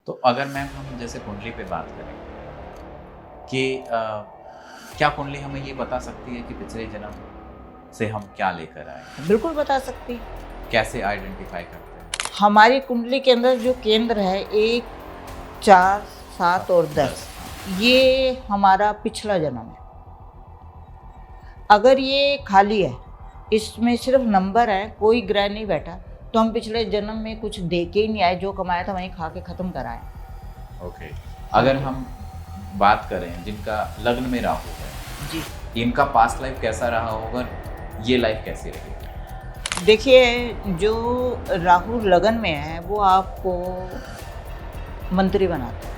तो अगर मैम हम जैसे कुंडली पे बात करें कि क्या कुंडली हमें ये बता सकती है कि पिछले जन्म से हम क्या लेकर आए हैं? बिल्कुल बता सकती है। कैसे आइडेंटिफाई करते हैं? हमारी कुंडली के अंदर जो केंद्र है 1, 4, 7 और 10, ये हमारा पिछला जन्म है। अगर ये खाली है, इसमें सिर्फ नंबर है, कोई ग्रह नहीं बैठा, तो हम पिछले जन्म में कुछ दे के ही नहीं आए, जो कमाया था वहीं खा के खत्म कराए। ओके। अगर हम बात करें जिनका लग्न में राहु है जी, इनका पास्ट लाइफ कैसा रहा होगा, ये लाइफ कैसी रहेगी? देखिए, जो राहु लगन में है वो आपको मंत्री बनाता है।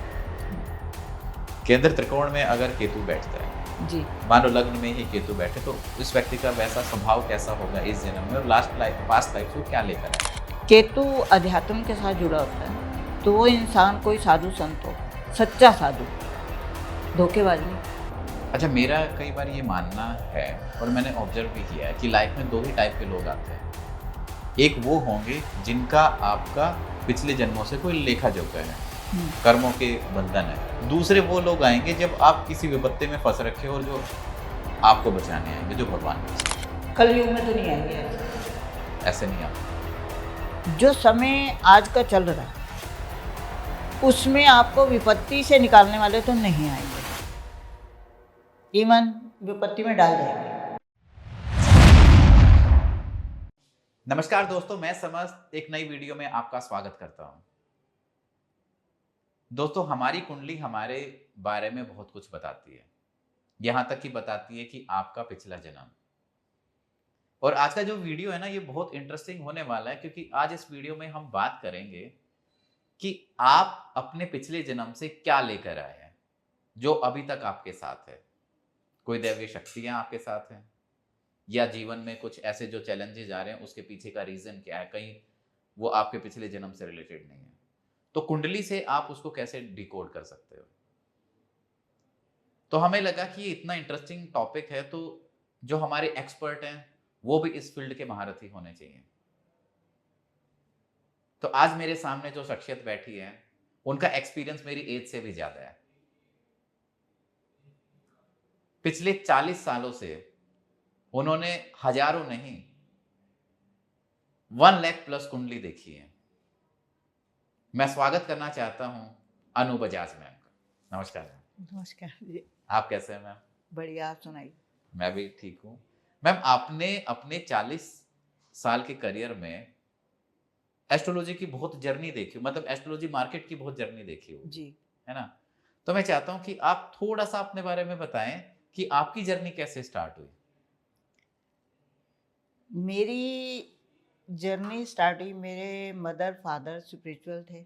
केंद्र त्रिकोण में अगर केतु बैठता है, जी, मान लो लग्न में ही केतु बैठे, तो इस व्यक्ति का वैसा स्वभाव कैसा होगा इस जन्म में, और लास्ट लाइफ पास्ट लाइफ को क्या लेकर आए? केतु अध्यात्म के साथ जुड़ा होता है, तो वो इंसान कोई साधु संत हो, सच्चा साधु, धोखेबाज नहीं। अच्छा, मेरा कई बार ये मानना है और मैंने ऑब्जर्व भी किया है कि लाइफ में दो ही टाइप के लोग आते हैं। एक वो होंगे जिनका आपका पिछले जन्मों से कोई लेखा जोखा है, कर्मों के बंधन है। दूसरे वो लोग आएंगे जब आप किसी विपत्ति में फंस रखे हो और जो आपको बचाने आएंगे, जो भगवान के। कलयुग में तो नहीं आएंगे। ऐसे नहीं आते। जो समय आज का चल रहा है उसमें आपको विपत्ति से निकालने वाले तो नहीं आएंगे, इवन विपत्ति में डाल जाएंगे। नमस्कार दोस्तों, मैं समस्त एक नई वीडियो में आपका स्वागत करता हूं। दोस्तों, हमारी कुंडली हमारे बारे में बहुत कुछ बताती है, यहां तक कि बताती है कि आपका पिछला जन्म। और आज का जो वीडियो है ना, ये बहुत इंटरेस्टिंग होने वाला है, क्योंकि आज इस वीडियो में हम बात करेंगे कि आप अपने पिछले जन्म से क्या लेकर आए हैं जो अभी तक आपके साथ है। कोई दैवीय शक्तियां आपके साथ हैं, या जीवन में कुछ ऐसे जो चैलेंजेस आ रहे हैं उसके पीछे का रीजन क्या है, कहीं वो आपके पिछले जन्म से रिलेटेड नहीं है। तो कुंडली से आप उसको कैसे डिकोड कर सकते हो। तो हमें लगा कि ये इतना इंटरेस्टिंग टॉपिक है, तो जो हमारे एक्सपर्ट हैं वो भी इस फील्ड के महारथी होने चाहिए। तो आज मेरे सामने जो शख्सियत बैठी है उनका एक्सपीरियंस मेरी एज से भी ज्यादा है। पिछले 40 सालों से उन्होंने हजारों नहीं 1 लाख प्लस कुंडली देखी है। मैं स्वागत करना चाहता हूं अनु बजाज मैम का। नमस्कार मैम। नमस्कार जी। आप कैसे हैं मैम? बढ़िया, आप सुनाइए। मैं भी ठीक हूं। मैम, आपने अपने 40 साल के करियर में एस्ट्रोलॉजी की बहुत जर्नी देखी, मतलब एस्ट्रोलॉजी मार्केट की बहुत जर्नी देखी होगी, जी, है ना? तो मैं चाहता हूं कि आप थोड़ा सा अपने बारे में बताएं कि आपकी जर्नी कैसे स्टार्ट हुई। मेरी जर्नी स्टार्ट हुई, मेरे मदर फादर स्पिरिचुअल थे,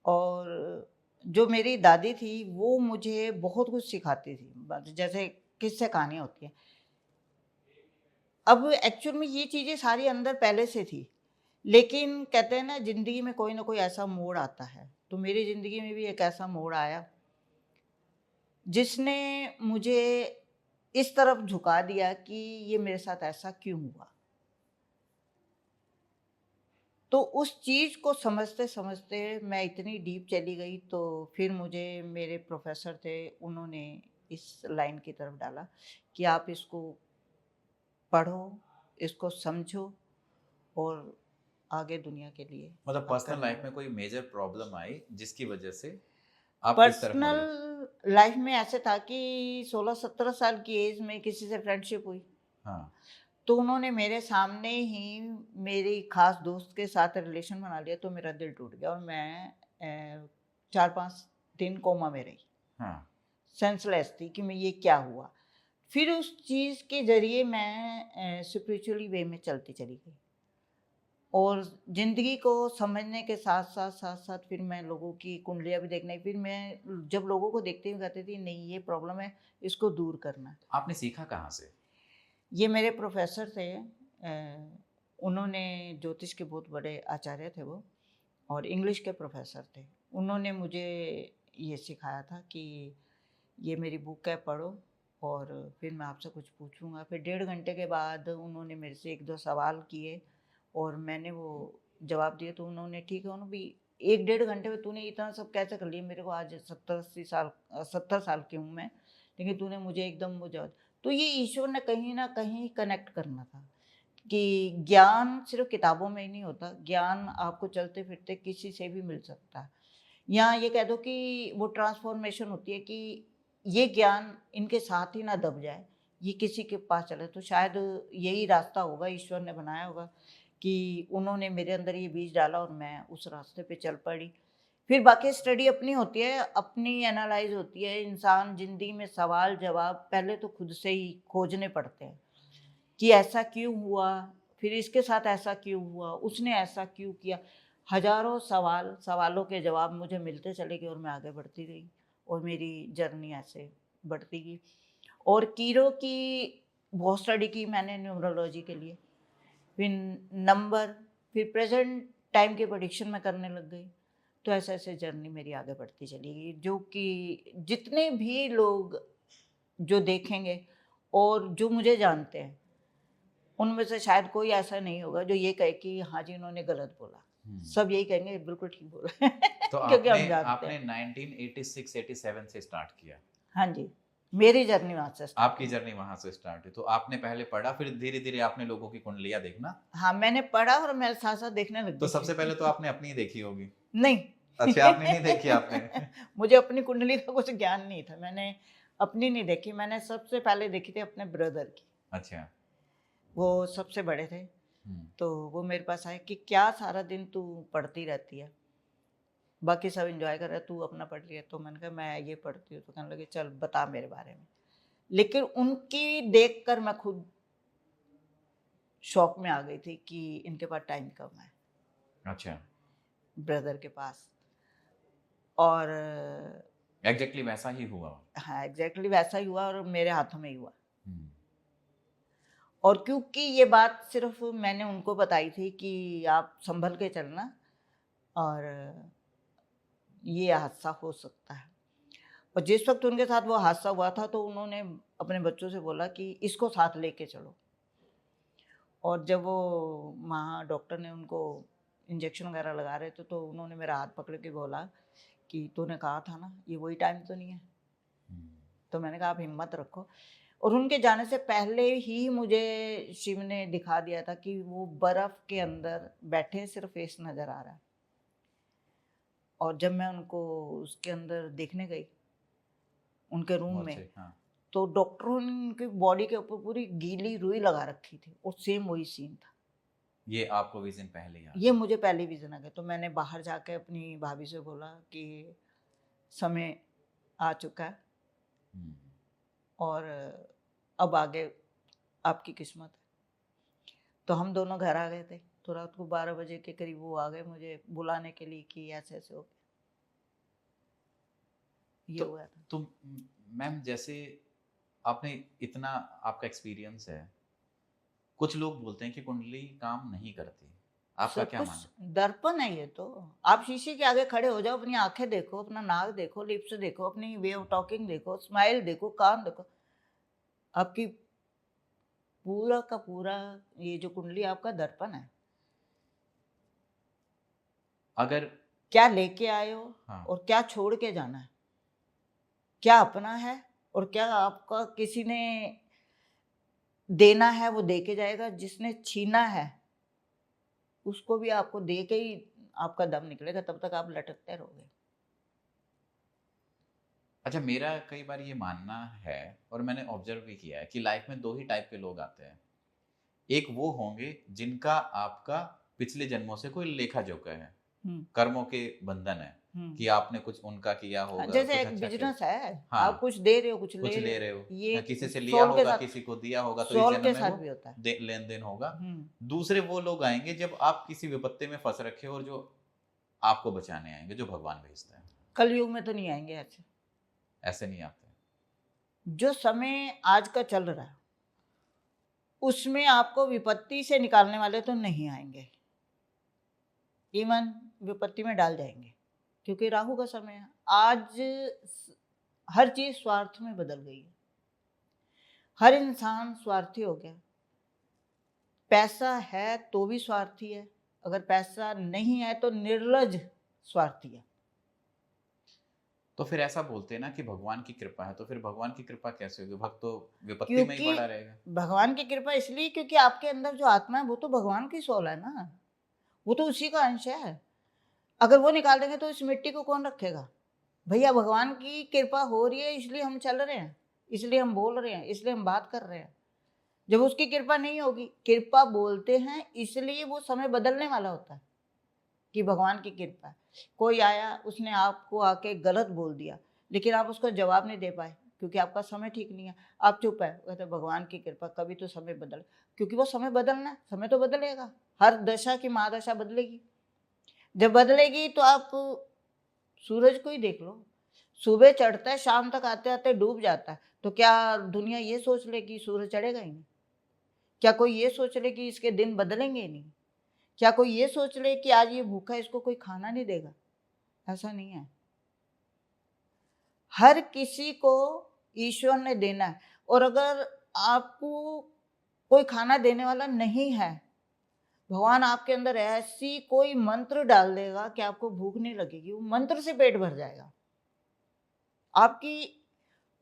और जो मेरी दादी थी वो मुझे बहुत कुछ सिखाती थी, जैसे किस्से कहानियाँ होती हैं। अब एक्चुअल में ये चीज़ें सारी अंदर पहले से थी, लेकिन कहते हैं ना, ज़िंदगी में कोई ना कोई ऐसा मोड़ आता है, तो मेरी ज़िंदगी में भी एक ऐसा मोड़ आया जिसने मुझे इस तरफ झुका दिया कि ये मेरे साथ ऐसा क्यों हुआ। तो उस चीज़ को समझते समझते मैं इतनी डीप चली गई, तो फिर मुझे मेरे प्रोफेसर थे, उन्होंने इस लाइन की तरफ डाला कि आप इसको पढ़ो, इसको समझो और आगे दुनिया के लिए मतलब आप पर्सनल करना लाइफ है। में कोई मेजर प्रॉब्लम आई जिसकी वजह से आप इस तरफ पर्सनल मुड़े? लाइफ में ऐसे था कि 16-17 साल की एज में किसी से फ्रेंडशिप हुई, हाँ। तो उन्होंने मेरे सामने ही मेरी खास दोस्त के साथ रिलेशन बना लिया, तो मेरा दिल टूट गया और मैं 4-5 दिन कोमा में रही, हाँ। सेंसलेस थी कि मैं ये क्या हुआ। फिर उस चीज़ के ज़रिए मैं स्पिरिचुअली वे में चलती चली गई, और ज़िंदगी को समझने के साथ साथ फिर मैं लोगों की कुंडलियाँ भी देखने, फिर मैं जब लोगों को देखती हूँ कहती थी नहीं, ये प्रॉब्लम है, इसको दूर करना है। आपने सीखा कहाँ से? ये मेरे प्रोफेसर थे, उन्होंने ज्योतिष के बहुत बड़े आचार्य थे वो, और इंग्लिश के प्रोफेसर थे। उन्होंने मुझे ये सिखाया था कि ये मेरी बुक है, पढ़ो और फिर मैं आपसे कुछ पूछूंगा। फिर 1.5 घंटे के बाद उन्होंने मेरे से 1-2 सवाल किए और मैंने वो जवाब दिए, तो उन्होंने ठीक है, उन्होंने भी एक डेढ़ घंटे में तूने इतना सब कैसे कर लिया, मेरे को आज 70 साल की हूँ मैं, लेकिन तूने मुझे एकदम मुझे। तो ये ईश्वर ने कहीं ना कहीं कनेक्ट करना था कि ज्ञान सिर्फ किताबों में ही नहीं होता, ज्ञान आपको चलते फिरते किसी से भी मिल सकता है। या ये कह दो कि वो ट्रांसफॉर्मेशन होती है कि ये ज्ञान इनके साथ ही ना दब जाए, ये किसी के पास चले। तो शायद यही रास्ता होगा, ईश्वर ने बनाया होगा कि उन्होंने मेरे अंदर ये बीज डाला और मैं उस रास्ते पे चल पड़ी। फिर बाकी स्टडी अपनी होती है, अपनी एनालाइज होती है। इंसान जिंदगी में सवाल जवाब पहले तो खुद से ही खोजने पड़ते हैं कि ऐसा क्यों हुआ, फिर इसके साथ ऐसा क्यों हुआ, उसने ऐसा क्यों किया। हजारों सवालों के जवाब मुझे मिलते चले गए और मैं आगे बढ़ती गई और मेरी जर्नी ऐसे बढ़ती गई। और कीरो की बहुत स्टडी की मैंने न्यूमरोलॉजी के लिए, फिर नंबर, फिर प्रेजेंट टाइम की प्रेडिक्शन में करने लग गई। तो ऐसे ऐसे जर्नी मेरी आगे बढ़ती चली गई, जो कि जितने भी लोग जो देखेंगे और जो मुझे जानते हैं उनमें से शायद कोई ऐसा नहीं होगा जो ये कहे कि हाँ जी इन्होंने गलत बोला। सब यही कहेंगे बिल्कुल ठीक बोला। तो क्योंकि हम आपने जानते आपने हैं। 1986-87 से स्टार्ट किया। हाँ जी, मेरी जर्नी वहाँ से स्टार्ट आपकी हुई। जर्नी वहां से स्टार्ट हुई। तो आपने पहले पढ़ा, फिर धीरे धीरे आपने लोगों की कुंडलियां देखना। हाँ, मैंने पढ़ा और मैं साथ साथ देखने लग तो गई। सबसे पहले तो आपने अपनी ही देखी होगी। नहीं। अच्छा, आपने नहीं देखी आपने। मुझे अपनी कुंडली का कुछ ज्ञान नहीं था, मैंने अपनी नहीं देखी। मैंने सबसे पहले देखी थी अपने ब्रदर की। अच्छा। वो सबसे बड़े थे, तो वो मेरे पास आए कि क्या सारा दिन तू पढ़ती रहती है, बाकी सब एंजॉय कर रहे हैं, तू अपना पढ़ लिया। तो मैंने कहा मैं ये पढ़ती हूँ। तो कहने लगे चल बता मेरे बारे में। लेकिन उनकी देखकर मैं खुद शौक में आ गई थी कि इनके पास टाइम कम है, अच्छा। ब्रदर के पास। और एग्जैक्टली वैसा ही हुआ। हाँ, एग्जैक्टली वैसा ही हुआ और मेरे हाथों में ही हुआ। हम्म। और क्योंकि ये बात सिर्फ मैंने उनको बताई थी कि आप संभल के चलना और ये हादसा हो सकता है। और जिस वक्त उनके साथ वो हादसा हुआ था तो उन्होंने अपने बच्चों से बोला कि इसको साथ लेके चलो। और जब वो वहाँ डॉक्टर ने उनको इंजेक्शन वगैरह लगा रहे थे तो उन्होंने मेरा हाथ पकड़ के बोला कि तूने कहा था ना ये वही टाइम तो नहीं है। तो मैंने कहा आप हिम्मत रखो। और उनके जाने से पहले ही मुझे शिव ने दिखा दिया था कि वो बर्फ के अंदर बैठे, सिर्फ फेस नजर आ रहा है। और जब मैं उनको उसके अंदर देखने गई उनके रूम और में, से, हाँ। तो डॉक्टरों ने उनकी बॉडी के ऊपर पूरी गीली रुई लगा रखी थी और सेम वही सीन था। ये आपको विजन पहले ही आ ये गया। मुझे पहले विजन आ गया। तो मैंने बाहर जाके अपनी भाभी से बोला कि समय आ चुका है और अब आगे आपकी किस्मत है। तो हम दोनों घर आ गए थे। तो रात को 12 बजे के करीब वो आ गए मुझे बुलाने के लिए कि ऐसे ऐसे हो गया। ये तो हुआ था। तो मैम, जैसे आपने इतना, आपका एक्सपीरियंस है, कुछ लोग बोलते हैं कि कुंडली काम नहीं करती, आपका सब क्या कुछ मानना? दर्पण है ये तो। आप शीशे के आगे खड़े हो जाओ, अपनी आंखें देखो, अपना नाक देखो, लिप्स देखो, अपनी वे ऑफ टॉकिंग देखो, स्माइल देखो, कान देखो। आपकी पूरा का पूरा ये जो कुंडली आपका दर्पण है। अगर क्या लेके आए हो हाँ, और क्या छोड़ के जाना है, क्या अपना है और क्या आपका किसी ने देना है, वो दे के जाएगा। जिसने छीना है उसको भी आपको दे के ही आपका दम निकलेगा, तब तक आप लटकते रहोगे। अच्छा, मेरा कई बार ये मानना है और मैंने ऑब्जर्व भी किया है कि लाइफ में दो ही टाइप के लोग आते हैं। एक वो होंगे जिनका आपका पिछले जन्मों से कोई लेखा जोखा है, कर्मों के बंधन है कि आपने कुछ उनका किया होगा, जैसे कुछ एक अच्छा किया। बिजनेस है, हाँ, आप कुछ दे रहे हो, कुछ कुछ ले ले रहे रहे हो। हो, ये या किसी से लिया सोल के होगा, साथ, किसी को दिया होगा, तो इस सोल जन्म के में साथ वो भी होता है। लेन देन होगा। दूसरे वो लोग आएंगे जब आप किसी विपत्ति में फंस रखे हो और जो आपको बचाने आएंगे, जो भगवान भेजते हैं। कलयुग में तो नहीं आएंगे ऐसे। ऐसे नहीं आते। जो समय आज का चल रहा है उसमें आपको विपत्ति से निकालने वाले तो नहीं आएंगे, इवन विपत्ति में डाल जाएंगे, क्योंकि राहु का समय है। आज हर चीज स्वार्थ में बदल गई है, हर इंसान स्वार्थी हो गया। पैसा है तो भी स्वार्थी है, अगर पैसा नहीं है तो निर्लज स्वार्थी है। तो फिर ऐसा बोलते हैं ना कि भगवान की कृपा है, तो फिर भगवान की कृपा कैसे होगी? भक्त तो विपत्ति में ही क्योंकि पड़ा रहेगा। भगवान की कृपा इसलिए क्योंकि आपके अंदर जो आत्मा है वो तो भगवान की सोल है ना, वो तो उसी का अंश है। अगर वो निकाल देंगे तो इस मिट्टी को कौन रखेगा? भैया भगवान की कृपा हो रही है इसलिए हम चल रहे हैं, इसलिए हम बोल रहे हैं, इसलिए हम बात कर रहे हैं। जब उसकी कृपा नहीं होगी, कृपा बोलते हैं इसलिए वो समय बदलने वाला होता है कि भगवान की कृपा है। कोई आया, उसने आपको आके गलत बोल दिया, लेकिन आप उसको जवाब नहीं दे पाए क्योंकि आपका समय ठीक नहीं है, आप चुप है। कहते भगवान की कृपा, कभी तो समय बदल, क्योंकि वो समय बदलना है, समय तो बदलेगा, हर दशा की महादशा बदलेगी। जब बदलेगी तो आप सूरज को ही देख लो, सुबह चढ़ता है, शाम तक आते आते डूब जाता है। तो क्या दुनिया ये सोच ले कि सूरज चढ़ेगा ही नहीं? क्या कोई ये सोच ले कि इसके दिन बदलेंगे ही नहीं? क्या कोई ये सोच ले कि आज ये भूखा है, इसको कोई खाना नहीं देगा? ऐसा नहीं है। हर किसी को ईश्वर ने देना है, और अगर आपको कोई खाना देने वाला नहीं है, भगवान आपके अंदर ऐसी कोई मंत्र डाल देगा कि आपको भूख नहीं लगेगी, वो मंत्र से पेट भर जाएगा। आपकी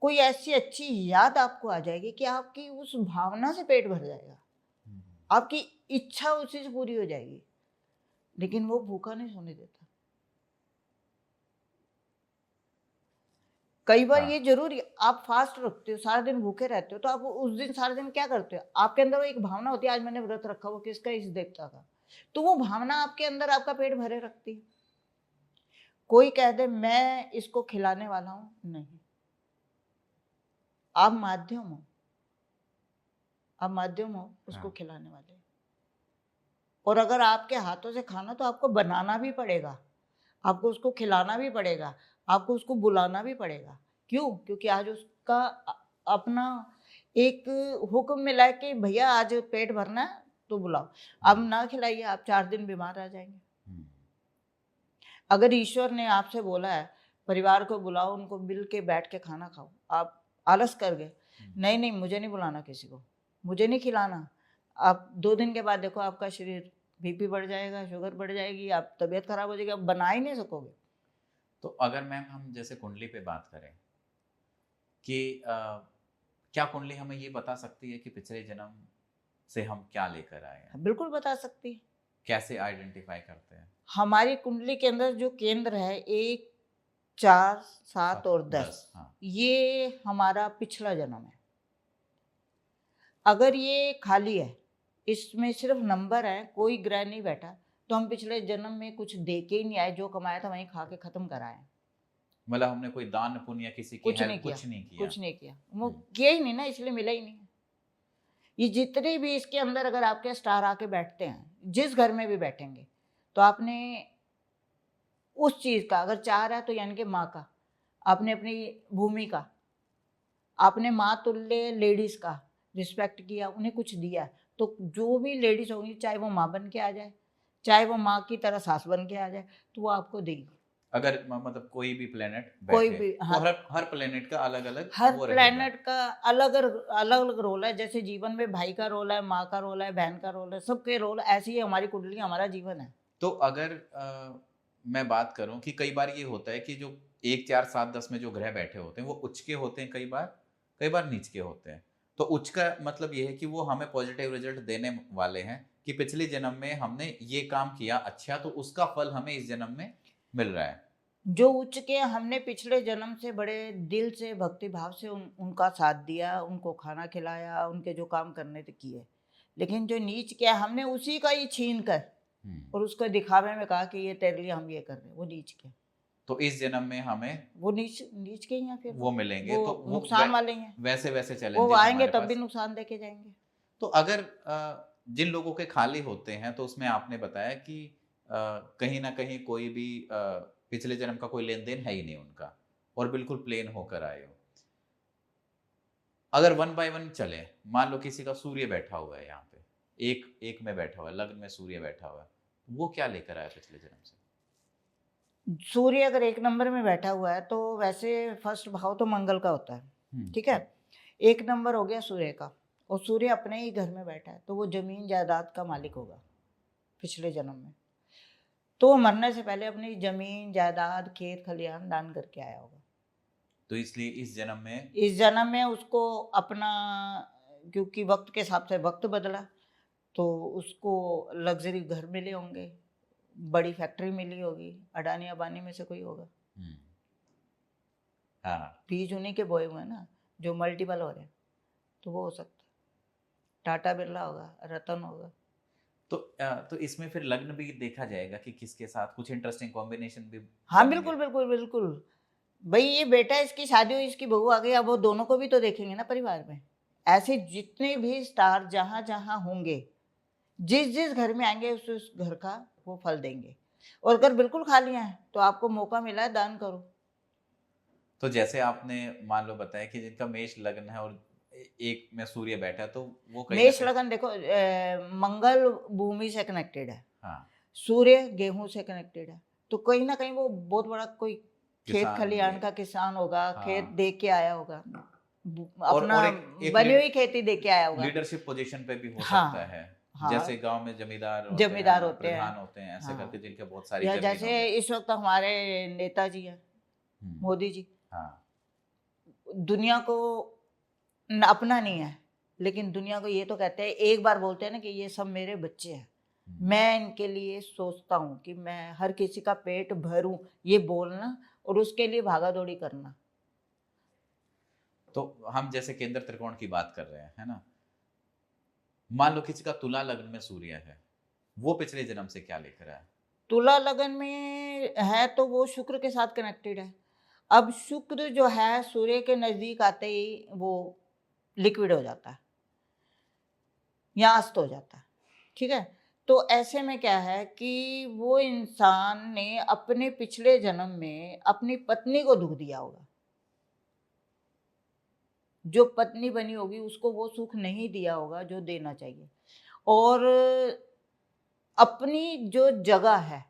कोई ऐसी अच्छी याद आपको आ जाएगी कि आपकी उस भावना से पेट भर जाएगा, आपकी इच्छा उसी से पूरी हो जाएगी। लेकिन वो भूखा नहीं सोने देता। कई बार ये जरूरी, आप फास्ट रखते हो, सारा दिन भूखे रहते हो, तो आप उस दिन सारा दिन क्या करते हो? आपके अंदर वो एक भावना होती है, आज मैंने व्रत रखा, वो किसका? इस देवता का। तो वो भावना आपके अंदर आपका पेट भरे रखती है। कोई कह दे मैं इसको खिलाने वाला हूं, नहीं, आप माध्यम हो, आप माध्यम हो उसको खिलाने वाले। और अगर आपके हाथों से खाना, तो आपको बनाना भी पड़ेगा, आपको उसको खिलाना भी पड़ेगा, आपको उसको बुलाना भी पड़ेगा। क्यों? क्योंकि आज उसका अपना एक हुक्म मिला है कि भैया आज पेट भरना है तो बुलाओ। अब ना खिलाइए, आप 4 दिन बीमार आ जाएंगे। अगर ईश्वर ने आपसे बोला है परिवार को बुलाओ, उनको मिल के बैठ के खाना खाओ, आप आलस कर गए, नहीं नहीं मुझे नहीं बुलाना किसी को, मुझे नहीं खिलाना, आप 2 दिन के बाद देखो आपका शरीर बीपी बढ़ जाएगा, शुगर बढ़ जाएगी, आप तबीयत खराब हो जाएगी, आप बना ही नहीं सकोगे। तो अगर मैम हम जैसे कुंडली पे बात करें कि क्या कुंडली हमें ये बता सकती है कि पिछले जन्म से हम क्या लेकर आए हैं? बिल्कुल बता सकती है। कैसे आइडेंटिफाई करते हैं? हमारी कुंडली के अंदर जो केंद्र है 1, 4, 7 और 10, हाँ। ये हमारा पिछला जन्म है। अगर ये खाली है, इसमें सिर्फ नंबर है, कोई ग्रह नहीं बैठा, तो हम पिछले जन्म में कुछ दे के ही नहीं आए, जो कमाया था वहीं खा के खत्म कराए। मतलब हमने कोई दान पुण्य, किसी की हेल्प कुछ नहीं किया, कुछ नहीं किया, वो किया ही नहीं ना, इसलिए मिला ही नहीं। ये जितने भी इसके अंदर अगर आपके स्टार आके बैठते हैं, जिस घर में भी बैठेंगे, तो आपने उस चीज का, अगर 4 है तो यानी कि माँ का, आपने अपनी भूमि का, आपने माँ तुल्य लेडीज का रिस्पेक्ट किया, उन्हें कुछ दिया। तो जो भी लेडीज होंगी, चाहे वो माँ बन के आ जाए, चाहे वो माँ की तरह सास बन के आ जाए, तो वो आपको देगी। अगर मतलब कोई भी प्लेनेट कोई बैठे, भी, हाँ, तो हर प्लेनेट का अलग अलग, हर प्लेनेट का अलग अलग रोल है। जैसे जीवन में भाई का रोल है, माँ का रोल है, बहन का रोल है, सबके रोल ऐसे ही हमारी कुंडली, हमारा जीवन है। तो अगर मैं बात करूं कि कई बार ये होता है कि जो 1, 4, 7, 10 में जो ग्रह बैठे होते हैं वो उच्च के होते हैं, कई बार नीच के होते हैं। तो उच्च का मतलब ये है कि वो हमें पॉजिटिव रिजल्ट देने वाले हैं कि पिछले जन्म में हमने ये काम किया अच्छा, तो उसका फल हमें इस जन्म में मिल रहा है। जो उच्च के, हमने पिछले जन्म से बड़े दिल से भक्ति भाव से उनका साथ दिया, उनको खाना खिलाया, उनके जो काम करने थे किए। लेकिन जो नीच के, हमने उसी का ही छीन कर और उसको दिखावे में कहा कि ये तेरे लिए हम ये कर रहे हैं, वो नीच के। तो इस जन्म में हमें वो नीच के ही हैं, फिर वो मिलेंगे, वो तो वो नुकसान वाले ही हैं, वैसे वो चैलेंजेस आएंगे हमारे तब पास। भी नुकसान देके जाएंगे। तो अगर जिन लोगों के खाली होते हैं, तो उसमें आपने बताया कि कहीं ना कहीं कोई भी पिछले जन्म का कोई लेन देन है ही नहीं उनका, और बिल्कुल प्लेन होकर आए हो। अगर 1 बाय 1 चले, मान लो किसी का सूर्य बैठा हुआ है यहाँ पे, एक में बैठा हुआ है, लग्न में सूर्य बैठा हुआ है, वो क्या लेकर आया पिछले जन्म से? सूर्य अगर 1 नंबर में बैठा हुआ है, तो वैसे फर्स्ट भाव तो मंगल का होता है, ठीक है। 1 नंबर हो गया सूर्य का, और सूर्य अपने ही घर में बैठा है, तो वो जमीन जायदाद का मालिक होगा पिछले जन्म में। तो वो मरने से पहले अपनी जमीन जायदाद खेत खलिहान दान करके आया होगा। तो इसलिए इस जन्म में उसको अपना, क्योंकि वक्त के हिसाब से वक्त बदला, तो उसको लग्जरी घर मिले होंगे, बड़ी फैक्ट्री मिली होगी, अडानी अबानी में से कोई होगा। हाँ, बीज उन्हीं के बोए हुए हैं ना जो मल्टीपल हो रहे हैं, तो वो हो सकता है टाटा बिरला होगा, रतन होगा। तो इसमें फिर लग्न भी देखा जाएगा कि किसके साथ कुछ इंटरेस्टिंग कॉम्बिनेशन भी हाँ बनेंगे। बिल्कुल बिल्कुल बिल्कुल। भाई ये बेटा इसकी शादी हुई, इसकी बहू आ गई, अब वो दोनों को भी तो देखेंगे ना परिवार में। ऐसे जितने भी स्टार जहाँ जहाँ होंगे, जिस जिस घर में आएंगे उस घर का वो फल देंगे। और अगर बिल्कुल खाली हैं तो आपको मौका मिला है, दान करो। तो जैसे आपने मान लो बताया कि जिनका मेष लग्न है और एक में सूर्य बैठा है, तो वो कहीं ना मेष कहीं- लगन देखो, मंगल भूमि से कनेक्टेड है, हाँ, सूर्य गेहूं से कनेक्टेड है, तो कहीं ना कहीं वो बहुत बड़ा कोई खेत किसान खलिहान ये- का किसान होगा। हाँ। खेत देख के आया होगा, और अपना एक बनी हुई खेती देख के आया होगा। लीडरशिप पोजीशन पे भी हो हाँ, सकता है। हाँ, जैसे गांव में जमींदार जमींदार होते हैं, प्रधान होते हैं, ऐसे हाँ। करके जिनके बहुत सारी या जमीन हो जैसे गई। इस वक्त हमारे नेताजी हैं, मोदी जी, हाँ, दुनिया को अपना नहीं है, लेकिन दुनिया को ये तो कहते हैं, एक बार बोलते हैं ना कि ये सब मेरे बच्चे हैं, मैं इनके लिए सोचता हूँ कि मैं हर किसी का पेट भरूं, ये बोलना और उसके लिए भागा दौड़ी करना। तो हम जैसे केंद्र त्रिकोण की बात कर रहे हैं, है ना, मान लो किसी का तुला लग्न में सूर्य है, वो पिछले जन्म से क्या लेकर आया? तुला लगन में है तो वो शुक्र के साथ कनेक्टेड है। अब शुक्र जो है सूर्य के नजदीक आते ही वो लिक्विड हो जाता है या अस्त हो जाता है, ठीक है। तो ऐसे में क्या है कि वो इंसान ने अपने पिछले जन्म में अपनी पत्नी को दुख दिया होगा, जो पत्नी बनी होगी उसको वो सुख नहीं दिया होगा जो देना चाहिए, और अपनी जो जगह है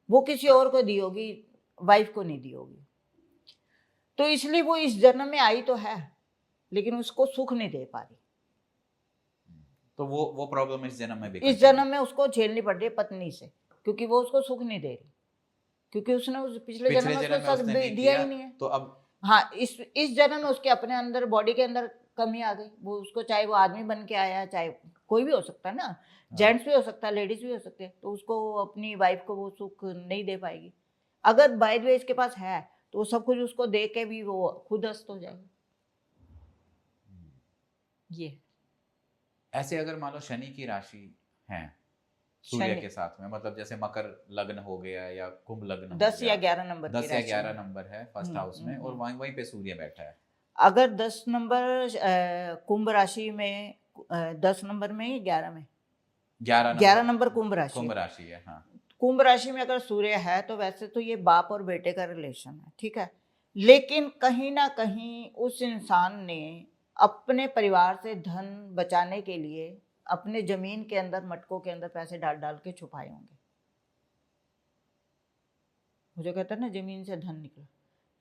वो किसी और को दी होगी, वाइफ को नहीं दी होगी। तो इसलिए वो इस जन्म में आई तो है, लेकिन उसको सुख नहीं दे पा रही। तो वो प्रॉब्लम इस जन्म में भी इस जन्म में उसको झेलनी पड़ रही है पत्नी से, क्योंकि वो उसको सुख नहीं दे रही, क्योंकि उसने उस पिछले जन्म में उसको सुख दिया ही नहीं है। तो अब हाँ, इस जन्म में उसके अपने अंदर, बॉडी के अंदर कमी आ गई। वो उसको, चाहे वो आदमी बन के आया, चाहे कोई भी हो सकता है ना, जेंट्स भी हो सकता है, लेडीज भी हो सकते हैं, तो उसको अपनी वाइफ को वो सुख नहीं दे पाएगी। अगर बाय द वे इसके पास है तो वो सब कुछ उसको दे के भी वो खुद अस्त हो जाएगी। ये ऐसे अगर मान लो शनि की राशि है सूर्य शनि के साथ में, मतलब जैसे मकर लग्न हो गया या कुंभ लग्न हो 10 गया, या 11 नंबर की 10 या राशि 11 में। नंबर है फर्स्ट हाउस में, और वहीं पे सूर्य बैठा है। अगर 10 नंबर कुंभ राशि में, 10 नंबर में, 11 में, 11 नंबर कुंभ राशि है। हाँ, कुंभ राशि में अगर सूर्य है तो वैसे तो ये बाप और बेटे का रिलेशन है, ठीक है। लेकिन कहीं ना कहीं उस इंसान ने अपने परिवार से धन बचाने के लिए अपने जमीन के अंदर, मटकों के अंदर पैसे डाल डाल के छुपाए होंगे। मुझे कहता है ना जमीन से धन निकला,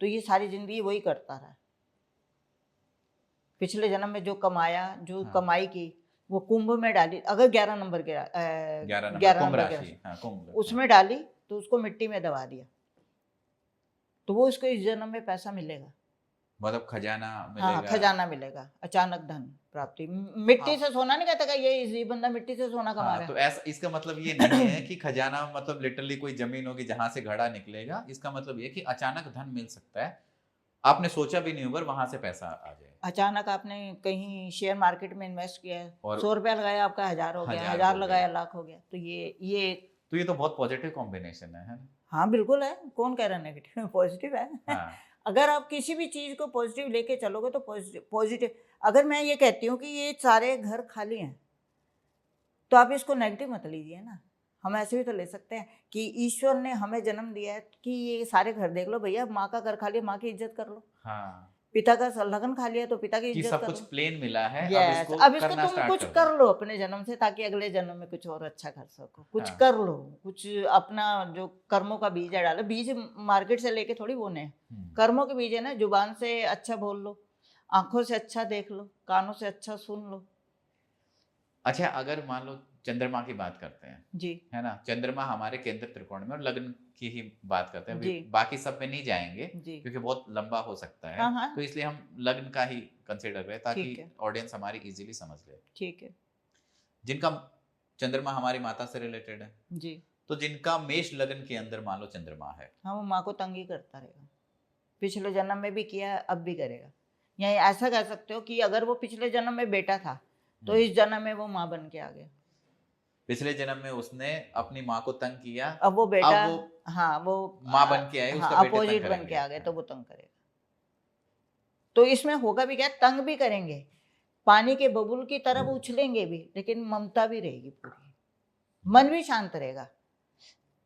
तो ये सारी जिंदगी वही करता रहा। पिछले जन्म में जो कमाया, जो कमाई की, वो कुंभ में डाली। अगर 11 नंबर के 11 कुंभ नंबर राशि, हाँ, कुंभ, उसमें डाली तो उसको मिट्टी में दबा दिया, तो वो इसको इस जन्म में पैसा मिलेगा, मतलब खजाना मिलेगा। हाँ, खजाना मिलेगा, अचानक धन प्राप्ति। मिट्टी से सोना नहीं कहता, ये बंदा मिट्टी से सोना कमा रहा है। तो ऐसा, इसका मतलब ये नहीं है कि खजाना मतलब लिटरली कोई जमीन होगी जहां से घड़ा निकलेगा। इसका मतलब ये कि अचानक धन मिल सकता है, आपने सोचा भी नहीं होगा, वहां से पैसा आ जाए। अचानक आपने कहीं शेयर मार्केट में इन्वेस्ट किया है, और 100 रुपया लगाया, आपका 1000 हो गया, 1000 लगाया, लाख हो गया। तो ये तो बहुत पॉजिटिव कॉम्बिनेशन है ना? हाँ बिल्कुल है, कौन कह रहा है नेगेटिव, पॉजिटिव है। हाँ। अगर आप किसी भी चीज को पॉजिटिव लेके चलोगे तो पॉजिटिव। अगर मैं ये कहती हूँ कि ये सारे घर खाली हैं, तो आप इसको नेगेटिव मत लीजिए ना। हम ऐसे भी तो ले सकते हैं कि ईश्वर ने हमें जन्म दिया है कि ये सारे घर देख लो भैया, माँ का घर खाली, माँ की इज्जत कर लो। हाँ। पिता का लगन खा लिया तो पिता की इज्जत सब कर कुछ लो। प्लेन मिला है, अब इसको तुम कुछ कर लो अपने जन्म से, ताकि अगले जन्म में कुछ और अच्छा कर सको। कुछ कर लो, कुछ अपना जो कर्मों का बीज है डालो। बीज मार्केट से लेके थोड़ी बोने, कर्मों के बीज है ना। जुबान से अच्छा बोल लो, आंखों से अच्छा देख लो, कानों से अच्छा सुन लो। अच्छा, अगर मान लो चंद्रमा की बात करते हैं, जी है ना? चंद्रमा हमारे केंद्र त्रिकोण में, और लग्न की ही बात करते हैं। अभी जी बाकी सब में नहीं जाएँगे जी। क्योंकि बहुत लंबा हो सकता है। हाँ तो हाँ, इसलिए हम लग्न का ही कंसीडर करें ताकि ठीक है ऑडियंस हमारी इज़िली समझ ले। ठीक है। जिनका चंद्रमा हमारी माता से रिलेटेड है, जी तो जिनका मेष लग्न के अंदर मान लो चंद्रमा है, हाँ, वो माँ को तंग ही करता रहेगा। पिछले जन्म में भी किया, अब भी करेगा। या ऐसा कह सकते हो कि अगर वो पिछले जन्म में बेटा था, तो इस जन्म में वो माँ बन के आ गया। पिछले जन्म में उसने अपनी माँ को तंग किया, अब वो बेटा, अब वो हाँ वो माँ बन के आए, हाँ उसका बेटे तंग अपोजिट बन के करेंगे। आ गए, तो हाँ। वो तंग करेगा। तो इसमें होगा भी क्या, तंग भी करेंगे, पानी के बबूल की तरफ उछलेंगे भी, लेकिन ममता भी रहेगी पूरी। मन भी शांत रहेगा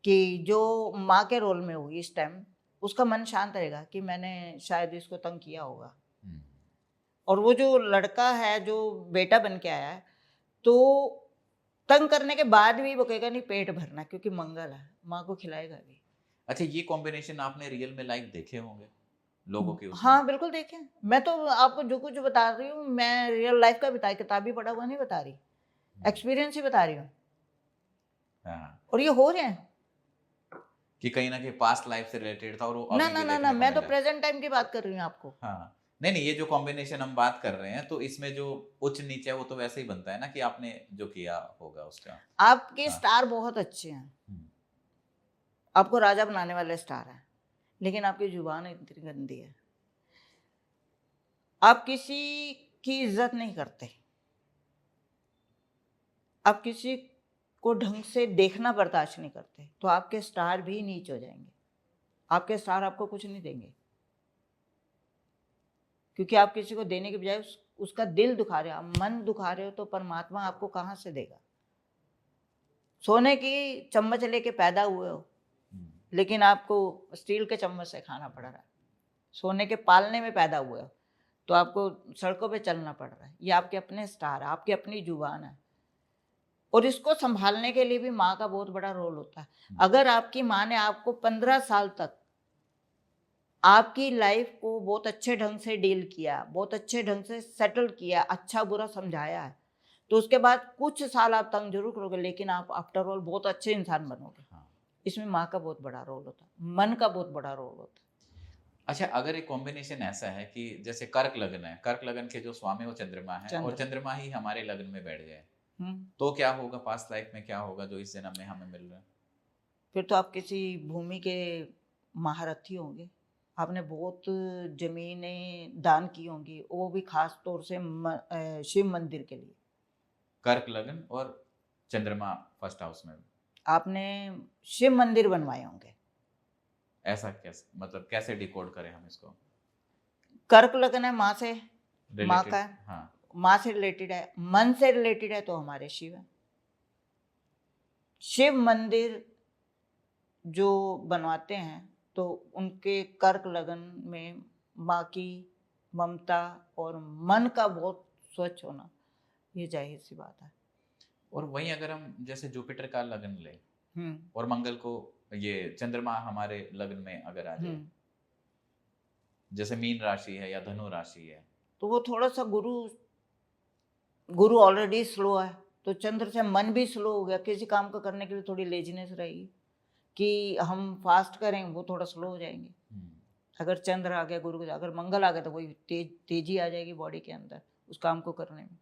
कि जो माँ के रोल में होगी इस टाइम, उसका मन शांत रहेगा कि मैंने शायद इसको तंग किया होगा। हम्म। और वो जो लड़का है जो बेटा बन के आया है, तो तंग करने के बाद भी वो कहेगा नहीं पेट भरना, क्योंकि मंगल है, माँ को खिलाएगा भी। अच्छा, ये कॉम्बिनेशन आपने रियल में लाइव देखे होंगे लोगों के उसमें? हाँ बिल्कुल देखें, मैं तो आपको जो कुछ बता रही हूँ मैं रियल लाइफ का बता, किताब भी पढ़ा हुआ नहीं बता रही, एक्सपीरियंस ही बता रही हूँ। हाँ, और ये हो रहे हैं। कि कहीं ना कहीं पास्ट लाइफ से रिलेटेड था और वो ना अभी ना भी ना ना, देखने को मैं तो मिला है। प्रेजेंट टाइम की बात कर रही हूँ आपको। हाँ, नहीं नहीं, ये जो कॉम्बिनेशन हम बात कर रहे हैं, तो इसमें जो उच्च नीच है वो तो वैसे ही बनता है ना कि आपने जो किया होगा उसका। आपके हाँ। स्टार बहुत अच्छे हैं, हम्म। आपको राजा बनाने वाले स्टार हैं, लेकिन आपकी जुबान इतनी गंदी है, आप किसी की इज्जत नहीं करते, आप किसी को ढंग से देखना बर्दाश्त नहीं करते, तो आपके स्टार भी नीच हो जाएंगे। आपके स्टार आपको कुछ नहीं देंगे, क्योंकि आप किसी को देने के बजाय उसका दिल दुखा रहे हो, आप मन दुखा रहे हो, तो परमात्मा आपको कहाँ से देगा। सोने की चम्मच लेके पैदा हुए हो, लेकिन आपको स्टील के चम्मच से खाना पड़ रहा है। सोने के पालने में पैदा हुए हो, तो आपको सड़कों पे चलना पड़ रहा है। ये आपके अपने स्टार है, आपकी अपनी जुबान है, और इसको संभालने के लिए भी माँ का बहुत बड़ा रोल होता है। अगर आपकी माँ ने आपको 15 साल तक आपकी लाइफ को बहुत अच्छे ढंग से डील किया, बहुत अच्छे ढंग से सेटल किया, अच्छा बुरा समझाया है, तो उसके बाद कुछ साल आप तंग जरूर करोगे, लेकिन आप आफ्टर ऑल बहुत अच्छे इंसान बनोगे। हाँ। इसमें माँ का बहुत बड़ा रोल होता है, मन का बहुत बड़ा रोल होता है। अच्छा, अगर एक कॉम्बिनेशन ऐसा है कि जैसे कर्क लग्न है, कर्क लग्न के जो स्वामी वो चंद्रमा है, और चंद्रमा ही हमारे लग्न में बैठ जाए, तो क्या होगा? पास्ट लाइफ में क्या होगा जो इस जन्म में हमें मिल रहा है? फिर तो आप किसी भूमि के महारथी होंगे, आपने बहुत जमीनें दान की होंगी, वो भी खास तौर से शिव मंदिर के लिए। कर्क लग्न और चंद्रमा फर्स्ट हाउस में, आपने शिव मंदिर बनवाए होंगे। ऐसा कैसे, मतलब कैसे डिकोड करें हम इसको? कर्क लगन है माँ से, माँ का रिलेटेड। है, हाँ। माँ से रिलेटेड है, मन से रिलेटेड है, तो हमारे शिव है। शिव मंदिर जो बनवाते हैं, तो उनके कर्क लगन में माँ की ममता और मन का बहुत स्वच्छ होना, ये जाहिर सी बात है। और वहीं अगर हम जैसे जुपिटर का लगन लें और मंगल को, ये चंद्रमा हमारे लगन में अगर आ जाए, जैसे मीन राशि है या धनु राशि है, तो वो थोड़ा सा गुरु ऑलरेडी स्लो है, तो चंद्र से मन भी स्लो हो गया, किसी काम को करने के लिए थोड़ी लेजीनेस रहेगी कि हम फास्ट करें, वो थोड़ा स्लो हो जाएंगे। अगर चंद्र आ गया गुरु, अगर मंगल आ गया, तो वही तेजी आ जाएगी बॉडी के अंदर उस काम को करने में।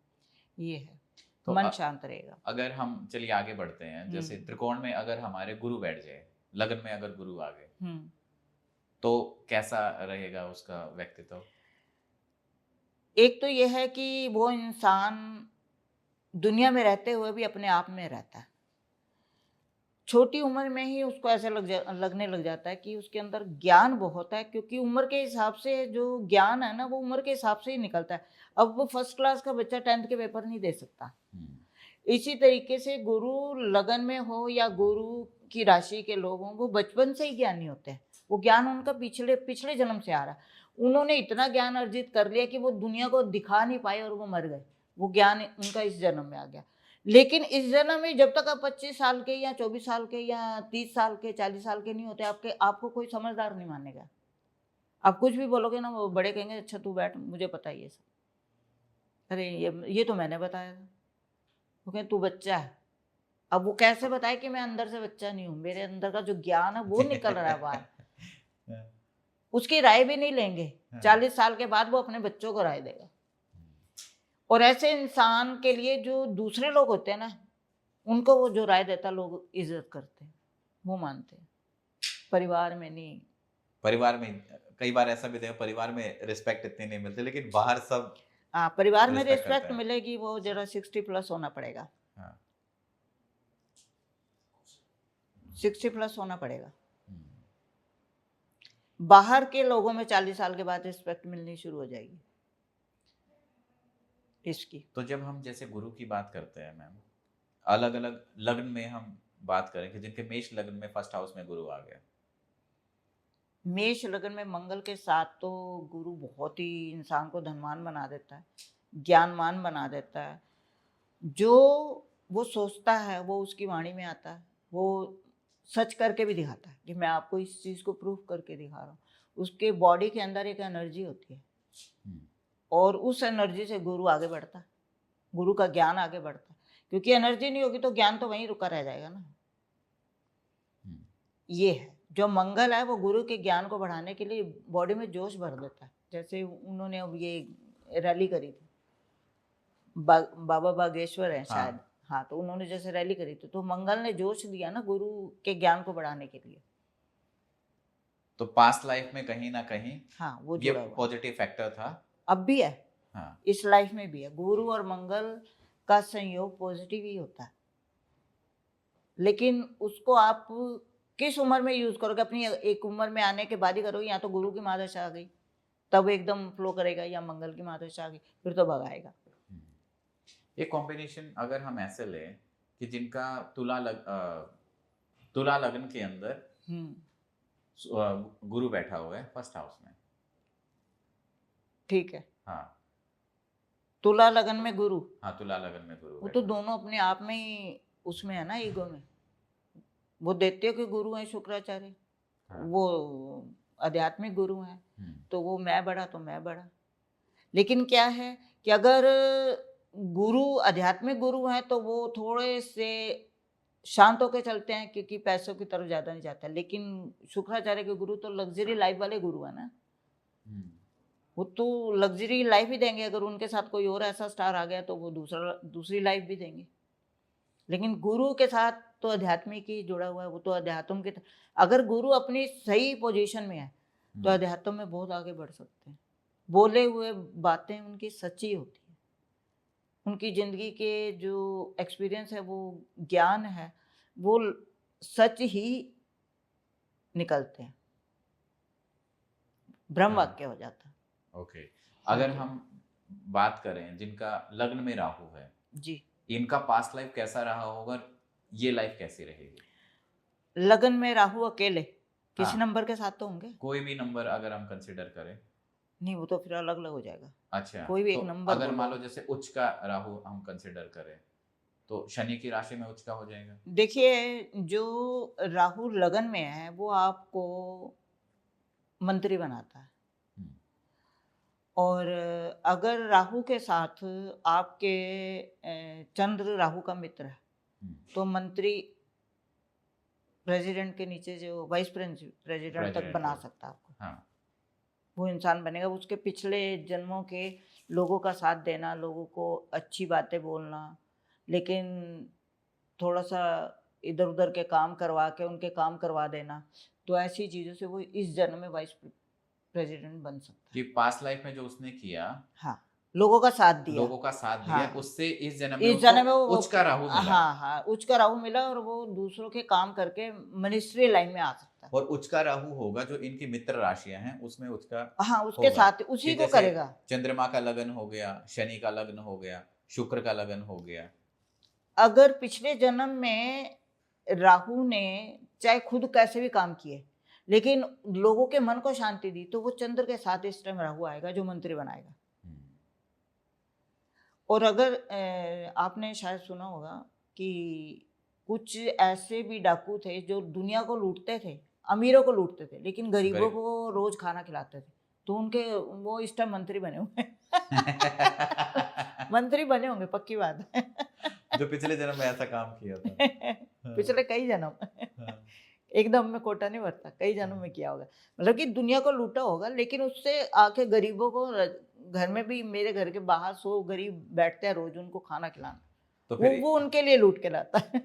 ये है, तो मन शांत रहेगा। अगर हम चलिए आगे बढ़ते हैं, जैसे त्रिकोण में अगर हमारे गुरु बैठ जाए, लगन में अगर गुरु आ गए, तो कैसा रहेगा उसका व्यक्तित्व? एक तो यह है कि वो इंसान दुनिया में रहते हुए भी अपने आप में रहता है। छोटी उम्र में ही उसको ऐसा लगने लग जाता है कि उसके अंदर ज्ञान बहुत है, क्योंकि उम्र के हिसाब से जो ज्ञान है ना, वो उम्र के हिसाब से ही निकलता है। अब वो फर्स्ट क्लास का बच्चा 10th के पेपर नहीं दे सकता। इसी तरीके से गुरु लगन में हो या गुरु की राशि के लोग हों, वो बचपन से ही ज्ञानी होते हैं। वो ज्ञान उनका पिछले जन्म से आ रहा है। उन्होंने इतना ज्ञान अर्जित कर लिया कि वो दुनिया को दिखा नहीं पाए और वो मर गए। वो ज्ञान उनका इस जन्म में आ गया। लेकिन इस जन्म में जब तक आप 25 साल के या 24 साल के या 30 साल के 40 साल के नहीं होते, आपको कोई समझदार नहीं मानेगा। आप कुछ भी बोलोगे ना, वो बड़े कहेंगे अच्छा तू बैठ, मुझे पता है ये सब। अरे ये तो मैंने बताया था। वो कहें तू बच्चा है, अब वो कैसे बताए कि मैं अंदर से बच्चा नहीं हूँ, मेरे अंदर का जो ज्ञान है वो निकल रहा है बाहर। उसकी राय भी नहीं लेंगे। 40 साल के बाद वो अपने बच्चों को राय देगा। और ऐसे इंसान के लिए जो दूसरे लोग होते हैं ना, उनको वो जो राय देता लोग इज्जत करते हैं, वो मानते हैं। परिवार में नहीं। परिवार में कई बार ऐसा भी देखा, परिवार में रिस्पेक्ट इतनी नहीं मिलती, लेकिन बाहर सब हाँ, परिवार में रिस्पेक्ट करते रिस्पेक्ट हैं। मिलेगी, वो जरा 60 प्लस होना पड़ेगा। हाँ। 60 प्लस होना पड़ेगा। बाहर के लोगों में 40 साल के बाद रिस्पेक्ट मिलनी शुरू हो जाएगी इसकी। तो जब हम जैसे गुरु की बात करते हैं मैम, अलग अलग लग्न में हम बात करें कि जिनके मेष लग्न में फर्स्ट हाउस में गुरु आ गया, मेष लग्न में मंगल के साथ तो गुरु बहुत ही इंसान को धनवान बना देता है, ज्ञानवान बना देता है। जो वो सोचता है वो उसकी वाणी में आता है, वो सच करके भी दिखाता है कि मैं आपको इस चीज़ को प्रूफ करके दिखा रहा हूँ। उसके बॉडी के अंदर एक एनर्जी होती है और उस एनर्जी से गुरु आगे बढ़ता है, गुरु का ज्ञान आगे बढ़ता है। क्योंकि एनर्जी नहीं होगी तो ज्ञान तो वहीं रुका रह जाएगा ना। ये है जो मंगल है, वो गुरु के ज्ञान को बढ़ाने के लिए बॉडी में जोश भर देता है। जैसे उन्होंने अब ये रैली करी थी, बाबा बागेश्वर है शायद, हाँ, तो उन्होंने जैसे रैली करी थी तो मंगल ने जोश दिया ना गुरु के ज्ञान को बढ़ाने के लिए। तो पास्ट लाइफ में कहीं ना कहीं हाँ, वो ये जुड़ा हुआ पॉजिटिव फैक्टर था, अब भी है। हाँ। इस लाइफ में भी है। गुरु और मंगल का संयोग पॉजिटिव ही होता है, लेकिन उसको आप किस उम्र में यूज करोगे? अपनी एक उम्र में आने के बाद ही करोगे। या तो गुरु की महादशा आ गई तब एकदम फ्लो करेगा, या मंगल की महादशा आ गई फिर तो भगाएगा। ये कॉम्बिनेशन अगर हम ऐसे लें कि जिनका तुला लग्न के अंदर गुरु बैठा हुआ है फर्स्ट हाउस में, ठीक है, हाँ, तुला लगन में गुरु, हाँ, तुला लगन में गुरु वो तो दोनों अपने आप में ही उसमें है ना, ईगो में। वो दैत्य के गुरु हैं शुक्राचार्य, हाँ। वो आध्यात्मिक गुरु हैं, तो वो मैं बड़ा तो मैं बड़ा। लेकिन क्या है कि अगर गुरु आध्यात्मिक गुरु हैं तो वो थोड़े से शांत होकर चलते हैं, क्योंकि पैसों की तरफ ज्यादा नहीं जाता। लेकिन शुक्राचार्य के गुरु तो लग्जरी लाइफ वाले गुरु है ना, वो तो लग्जरी लाइफ ही देंगे। अगर उनके साथ कोई और ऐसा स्टार आ गया तो वो दूसरी लाइफ भी देंगे। लेकिन गुरु के साथ तो आध्यात्मिक ही जुड़ा हुआ है, वो तो अध्यात्म के। अगर गुरु अपनी सही पोजीशन में है तो अध्यात्म में बहुत आगे बढ़ सकते हैं। बोले हुए बातें उनकी सच्ची होती है, उनकी जिंदगी के जो एक्सपीरियंस है, वो ज्ञान है, वो सच ही निकलते हैं, ब्रह्म वाक्य हो जाता है। ओके, अगर हम बात करें जिनका लग्न में राहु है जी, इनका पास्ट लाइफ कैसा रहा होगा, ये लाइफ कैसी रहेगी? लगन में राहु अकेले किसी नंबर के साथ तो होंगे, कोई भी नंबर अगर हम कंसिडर करें। नहीं, वो तो फिर अलग अलग हो जाएगा। अच्छा, कोई भी तो एक नंबर अगर मान लो जैसे उच्च का राहु हम कंसिडर करें तो शनि की राशि में उच्च का हो जाएगा। देखिए, जो राहु लगन में है वो आपको मंत्री बनाता है, और अगर राहु के साथ आपके चंद्र राहु का मित्र है तो मंत्री प्रेसिडेंट के नीचे जो वाइस प्रेसिडेंट तक बना सकता है आपको। हाँ। वो इंसान बनेगा। उसके पिछले जन्मों के लोगों का साथ देना, लोगों को अच्छी बातें बोलना, लेकिन थोड़ा सा इधर उधर के काम करवा के उनके काम करवा देना, तो ऐसी चीज़ों से वो इस जन्म में वाइस प्रेसिडेंट बन सकता है। कि पास्ट लाइफ में जो उसने किया, हाँ, लोगों का साथ दिया, हाँ, उससे इस जन्म में वो उच्च का राहु मिला। हाँ, उच्च का राहु मिला, और वो दूसरों के काम करके मिनिस्ट्री लाइन में आ सकता है। और उच्च का राहु होगा जो इनकी मित्र राशियां हैं उसमें उच्च का, हाँ, उसके साथ उसी को करेगा। चंद्रमा का लगन हो गया, शनि का लगन हो गया, शुक्र का लगन हो गया। अगर पिछले जन्म में राहु ने चाहे खुद कैसे भी काम किए लेकिन लोगों के मन को शांति दी, तो वो चंद्र के साथ इस टाइम राहु आएगा जो मंत्री बनाएगा। और अगर आपने शायद सुना होगा कि कुछ ऐसे भी डाकू थे जो दुनिया को लूटते थे, अमीरों को लूटते थे, लेकिन गरीबों को रोज खाना खिलाते थे, तो उनके वो इस टाइम मंत्री बने हुए मंत्री बने होंगे, पक्की बात है। जो पिछले जन्म में ऐसा काम किया था। हाँ, पिछले कई जन्म हाँ, एकदम में कोटा नहीं भरता, कई जन्म में किया होगा, मतलब कि दुनिया को लूटा होगा, लेकिन उससे आके गरीबों को घर में भी, मेरे घर के बाहर 100 गरीब बैठते हैं रोज, उनको खाना खिलाना, तो वो फिर वो उनके लिए लूट के लाता है।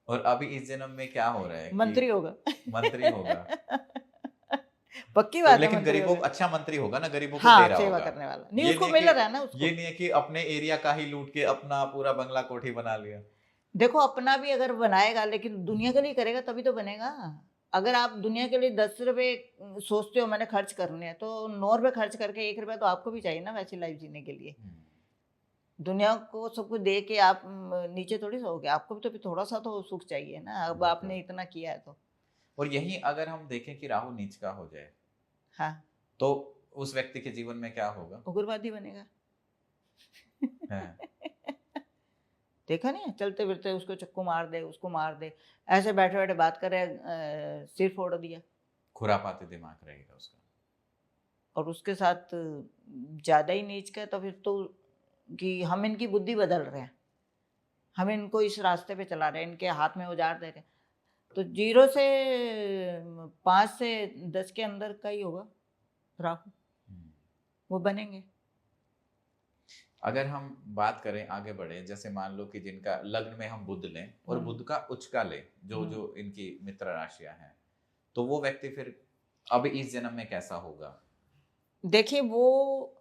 और अभी इस जन्म में क्या हो रहा है मंत्री कि होगा। मंत्री होगा, पक्की तो बात है, लेकिन मंत्री गरीबों होगा। अच्छा मंत्री होगा ना, गरीबों को दे हाँ, रहा सेवा होगा। करने वाला नहीं, ये उसको नहीं है मिल कि रहा है ना उसको। ये नहीं है कि अपने एरिया का ही लूट के अपना पूरा बंगला कोठी बना लिया। देखो, अपना भी अगर बनाएगा, लेकिन दुनिया के लिए करेगा तभी तो बनेगा। अगर आप दुनिया के लिए 10 रुपए सोचते हो मैंने खर्च करने हैं, तो 9 रुपए खर्च करके 1 रुपया तो आपको भी चाहिए ना वैसी लाइफ जीने के लिए। दुनिया को सब कुछ दे के आप नीचे थोड़ी सोओगे, आपको भी तो फिर थोड़ा सा तो सुख चाहिए ना, अब बिल्कुल। आपने इतना किया है तो। और यही अगर हम देखें कि राहु नीच का हो जाए, हाँ, तो उस व्यक्ति के जीवन में क्या होगा? उग्रवादी बनेगा। है। देखा नहीं है, चलते फिरते उसको चक्कू मार दे, उसको मार दे, ऐसे बैठे बैठे बात करे, सिर फोड़ दिया। खुरापाती दिमाग रहेगा उसका। और उसके साथ ज्यादा ही नीच का है, तो फिर तो कि हम इनकी बुद्धि बदल रहे हैं, हम इनको इस रास्ते पे चला रहे हैं, इनके हाथ में औजार दे रहे हैं। तो 0 से 5 से 10 के अंदर का ही होगा राहु, वो बनेंगे। अगर हम बात करें आगे बढ़े, जैसे मान लो कि जिनका लग्न में हम बुध लें और बुध का उच्च का लें, जो जो इनकी मित्र राशियां हैं, तो वो व्यक्ति फिर अब इस जन्म में कैसा होगा? देखिए, वो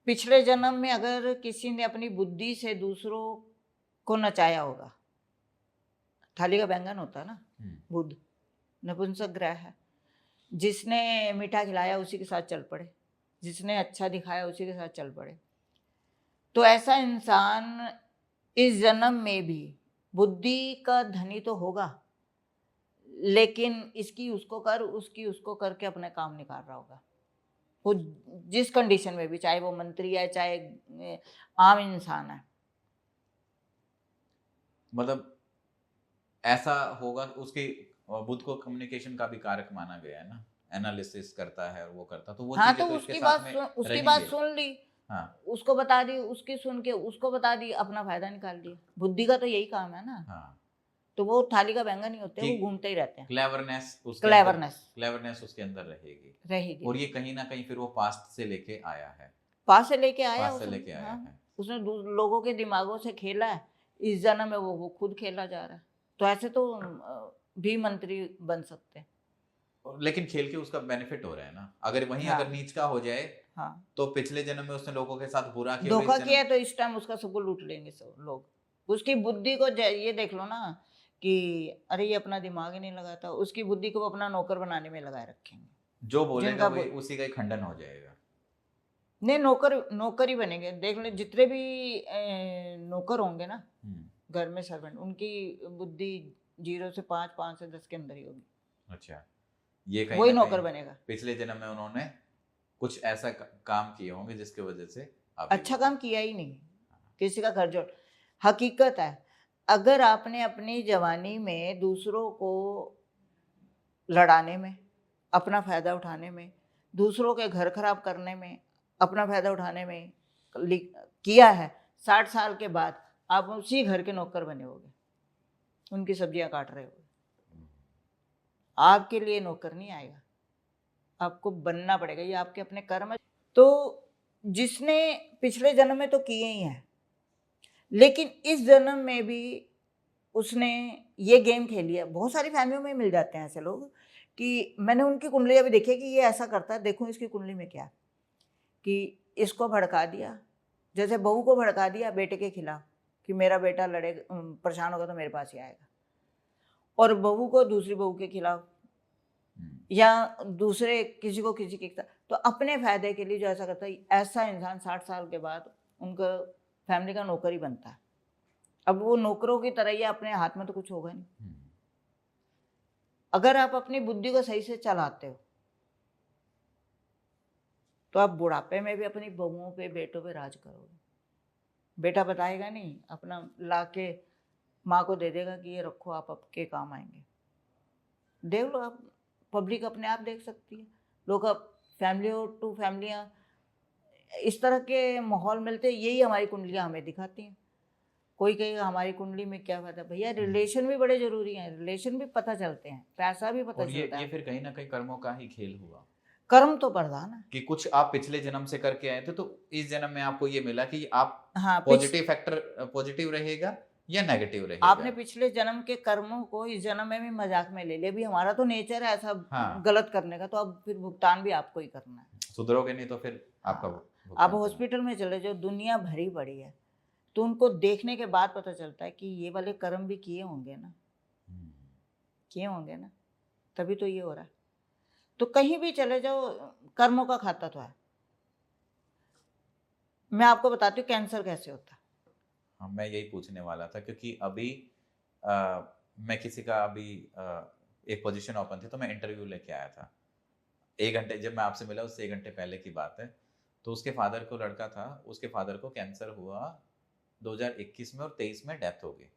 पिछले जन्म में अगर किसी ने अपनी बुद्धि से दूसरों को नचाया होगा, थाली का बैंगन होता है ना, बुध नपुंसक ग्रह है, जिसने मीठा खिलाया उसी के साथ चल पड़े, जिसने अच्छा दिखाया उसी के साथ चल पड़े, तो ऐसा इंसान इस जन्म में भी बुद्धि का धनी तो होगा, लेकिन इसकी उसको कर, उसकी उसको करके अपने काम निकाल रहा होगा। वो जिस कंडीशन में भी, चाहे वो मंत्री है, चाहे आम इंसान है। मतलब ऐसा होगा, उसके बुध को कम्युनिकेशन का भी कारक माना गया है ना, एनालिसिस करता है और वो करता, तो वो हाँ, चीजें तो तो इसके उसकी साथ में उसकी बात रहेंगे। सुन ली, हाँ, उसको बता दी, उसकी सुन के उसको बता दी, अपना फायदा निकाल लिया। बुद्धि का तो यही काम है ना। हाँ, तो वो थाली का बैंगन ही होते हैं, कि वो घूमते ही रहते हैं। क्लेवरनेस उसके अंदर रहेगी। रहेगी। और ये कहीं ना कहीं फिर वो पास्ट से लेके आया है, पास से लेके आया, पास्ट से लेके आया है। उसने लोगों के दिमागों से खेला है, इस जन्म में वो खुद खेला जा रहा है। तो ऐसे तो भी मंत्री बन सकते हैं। लेकिन खेल के उसका बेनिफिट हो रहा है ना, अगर वहीं हाँ, अगर नीच का हो जाए, हाँ, तो पिछले जन्म में उसने लोगों के साथ बुरा किया, धोखा किया, तो इस टाइम उसका सबको लूट लेंगे सब लोग। उसकी बुद्धि को ये देख लो ना कि अरे ये अपना दिमाग ही नहीं लगाता, उसकी बुद्धि को वो अपना नौकर बनाने में लगाए रखेंगे। जो बोलेगा वही उसी का ही खंडन हो जाएगा। नहीं, नौकर ही बनेंगे। देख ले, जितने भी नौकर होंगे ना घर में, सर्वेंट, उनकी बुद्धि 0 से 5, 5 से 10 के अंदर ही होगी। अच्छा, ये कहीं वही ना नौकर कहीं बनेगा। पिछले जन्म में उन्होंने कुछ ऐसा काम किए होंगे जिसकी वजह से अच्छा काम किया ही नहीं, किसी का घर जोड़। हकीकत है, अगर आपने अपनी जवानी में दूसरों को लड़ाने में, अपना फायदा उठाने में, दूसरों के घर खराब करने में, अपना फायदा उठाने में किया है, 60 साल के बाद आप उसी घर के नौकर बने होगे, उनकी सब्जियां काट रहे होगे। आपके लिए नौकर नहीं आएगा, आपको बनना पड़ेगा, ये आपके अपने कर्म। तो जिसने पिछले जन्म में तो किए ही हैं, लेकिन इस जन्म में भी उसने ये गेम खेली है। बहुत सारी फैमिलियों में मिल जाते हैं ऐसे लोग कि मैंने उनकी कुंडलियां भी देखी है कि ये ऐसा करता है, देखो इसकी कुंडली में क्या, कि इसको भड़का दिया, जैसे बहू को भड़का दिया बेटे के खिलाफ कि मेरा बेटा लड़ेगा, परेशान होगा तो मेरे पास ही आएगा, और बहू को दूसरी बहू के खिलाफ, या दूसरे किसी को किसी के खिलाफ, तो अपने फायदे के लिए जो ऐसा करता है, ऐसा इंसान 60 साल के बाद उनका फैमिली का नौकर ही बनता है। अब वो नौकरों की तरह ही, अपने हाथ में तो कुछ होगा नहीं। अगर आप अपनी बुद्धि को सही से चलाते हो तो आप बुढ़ापे में भी अपनी बहुओं पे, बेटों पे राज करोगे। बेटा बताएगा नहीं, अपना ला के माँ को दे देगा कि ये रखो, आप आपके काम आएंगे। देख लो आप, पब्लिक अपने आप देख सकती है। लोग अब फैमिली टू फैमिलियाँ, इस तरह के माहौल मिलते, यही हमारी कुंडलियाँ हमें दिखाती हैं। कोई कहेगा हमारी कुंडली में क्या फायदा, भैया हम्म। रिलेशन भी बड़े जरूरी हैं, रिलेशन भी पता चलते हैं, पैसा भी पता और चलता ये है। फिर कहीं ना कहीं कर्मों का ही खेल हुआ कर्म तो प्रधान है। कि कुछ आप पिछले जन्म से करके आए थे, तो इस जन्म में आपको ये मिला कि आप हाँ, पॉजिटिव फैक्टर पॉजिटिव रहेगा या नेगेटिव आपने रहेगा। पिछले जन्म के कर्मों को इस जन्म में भी मजाक में ले लिया, भी हमारा तो नेचर है ऐसा हाँ, गलत करने का, तो अब फिर भुगतान भी आपको ही करना है। सुधरोगे नहीं तो फिर आपका हाँ, भुगतान आप करना। हॉस्पिटल में चले जाओ, दुनिया भरी पड़ी है, तो उनको देखने के बाद पता चलता है कि ये वाले कर्म भी किए होंगे ना, हम्म। किए होंगे ना, तभी तो ये हो रहा है। तो कहीं भी चले जाओ, कर्मों का खाता तो है। मैं आपको बताती हूँ कैंसर कैसे होता है। हाँ, मैं यही पूछने वाला था क्योंकि अभी अ, मैं किसी का अभी एक पोजीशन ओपन थी तो मैं इंटरव्यू लेके आया था। 1 घंटे जब मैं आपसे मिला उससे 1 घंटे पहले की बात है। तो उसके फादर को लड़का था, उसके फादर को कैंसर हुआ 2021 में और 23 में डेथ हो गई।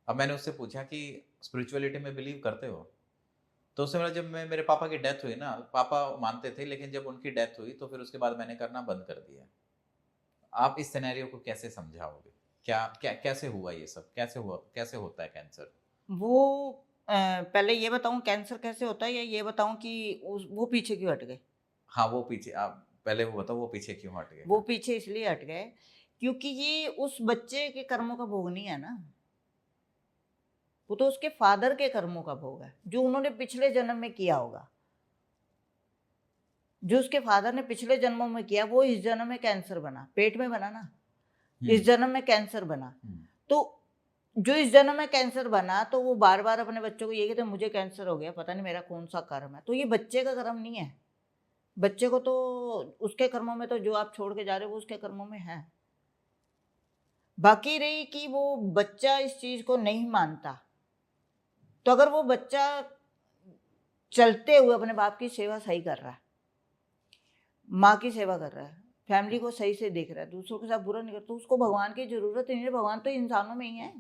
अब मैंने उससे पूछा कि स्पिरिचुअलिटी में बिलीव करते हो? तो उससे बोला जब मैं मेरे पापा की डेथ हुई ना, पापा मानते थे लेकिन जब उनकी डेथ हुई तो फिर उसके बाद मैंने करना बंद कर दिया। आप इस सिनेरियो को कैसे समझाओगे? क्या क्या कैसे हुआ ये सब? कैसे हुआ, कैसे होता है कैंसर? वो पहले ये बताऊं कैंसर कैसे होता है, या ये बताऊं कि वो पीछे क्यों हट गए? हाँ, वो पीछे आप पहले वो बताओ, वो पीछे क्यों हट गए? वो पीछे इसलिए हट गए क्योंकि ये उस बच्चे के कर्मों का भोग नहीं है ना, वो तो उसके फादर के कर्मों का भोग है, जो उन्होंने पिछले जन्म में किया होगा। जो उसके फादर ने पिछले जन्मों में किया, वो इस जन्म में कैंसर बना, पेट में बना ना, इस जन्म में कैंसर बना। तो जो इस जन्म में कैंसर बना, तो वो बार बार अपने बच्चों को ये कहते मुझे कैंसर हो गया, पता नहीं मेरा कौन सा कर्म है। तो ये बच्चे का कर्म नहीं है, बच्चे को तो उसके कर्मों में, तो जो आप छोड़ के जा रहे हो वो उसके कर्मों में है। बाकी रही कि वो बच्चा इस चीज को नहीं मानता, तो अगर वो बच्चा चलते हुए अपने बाप की सेवा सही कर रहा है, माँ की सेवा कर रहा है, फैमिली को सही से देख रहा है, दूसरों के साथ बुरा नहीं करता, तो उसको भगवान की जरूरत ही नहीं है। भगवान तो इंसानों में ही है,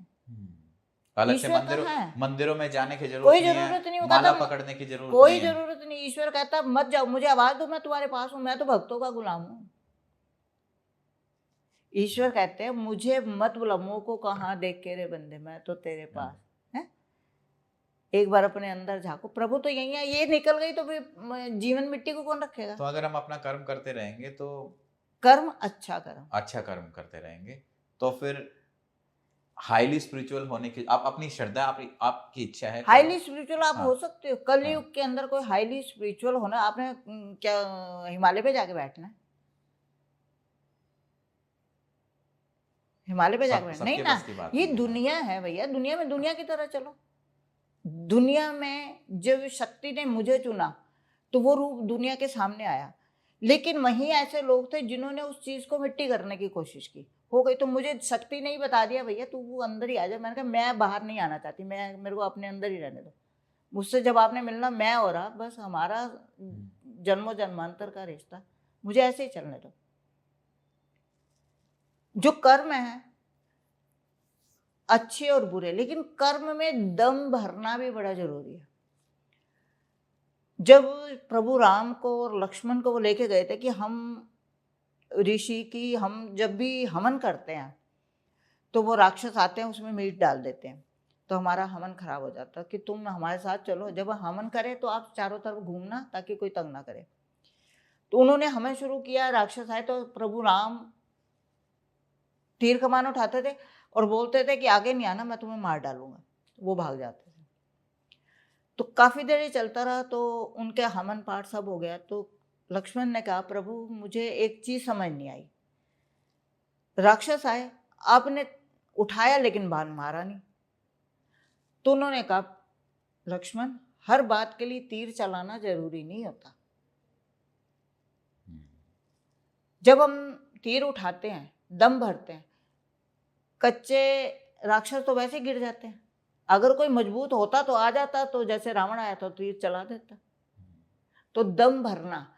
अलग से ईश्वर तो मंदिरों है। मंदिरों में जाने की जरूरत कोई नहीं जरूरत है, नहीं, वो माला कहता पकड़ने की जरूरत कोई नहीं है। जरूरत नहीं। ईश्वर कहता मत जाओ, मुझे आवाज दो, मैं तुम्हारे पास हूं, मैं तो भक्तों का गुलाम हूँ। ईश्वर कहते हैं मुझे मत बुला, मुंह को कहाँ देख के रे बंदे, मैं तो तेरे पास है। एक बार अपने अंदर झांको, प्रभु तो यही है। ये निकल गई तो फिर जीवन मिट्टी को कौन रखेगा? तो अगर हम अपना कर्म करते रहेंगे तो कर्म अच्छा कर्म, अच्छा कर्म करते रहेंगे तो फिर हाईली स्पिरिचुअल होने की आप अपनी श्रद्धा, आपकी इच्छा है हाईली स्पिरिचुअल आप हाँ, हो सकते हो। कलयुग के अंदर कोई हाईली स्पिरिचुअल होना, आपने क्या हिमालय पे जाके बैठना है? हिमालय पे जाके बैठना नहीं सबके ना। बस की बात ये नहीं है। दुनिया है भैया, दुनिया में दुनिया की तरह चलो। दुनिया में जब शक्ति ने मुझे चुना तो वो रूप दुनिया के सामने आया, लेकिन वहीं ऐसे लोग थे जिन्होंने उस चीज को मिट्टी करने की कोशिश की, हो गई। तो मुझे शक्ति ने ही बता दिया भैया तू वो अंदर ही आ जा। मैंने कहा मैं बाहर नहीं आना चाहती, मैं मेरे को अपने अंदर ही रहने दो। मुझसे जब आपने मिलना, मैं हो रहा बस हमारा जन्मों जन्मांतर का रिश्ता, मुझे ऐसे ही चलने दो। जो कर्म है अच्छे और बुरे, लेकिन कर्म में दम भरना भी बड़ा जरूरी है। जब प्रभु राम को और लक्ष्मण को वो लेके गए थे कि हम ऋषि की, हम जब भी हवन करते हैं तो वो राक्षस आते हैं उसमें मीट डाल देते हैं, तो हमारा हवन खराब हो जाता है, कि तुम हमारे साथ चलो, जब हवन करें तो आप चारों तरफ घूमना ताकि कोई तंग ना करे। तो उन्होंने हवन शुरू किया, राक्षस आए तो प्रभु राम तीर कमान उठाते थे और बोलते थे कि आगे नहीं आना, मैं तुम्हें मार डालूंगा। वो भाग जाते थे। तो काफी देर ये चलता रहा, तो उनके हवन पाठ सब हो गया। तो लक्ष्मण ने कहा प्रभु मुझे एक चीज समझ नहीं आई, राक्षस आए, आपने उठाया लेकिन बाण मारा नहीं। तो उन्होंने कहा लक्ष्मण हर बात के लिए तीर चलाना जरूरी नहीं होता। जब हम तीर उठाते हैं, दम भरते हैं, कच्चे राक्षस तो वैसे गिर जाते हैं, अगर कोई मजबूत होता तो आ जाता, तो जैसे रावण आया था तीर चला देता। तो दम भरना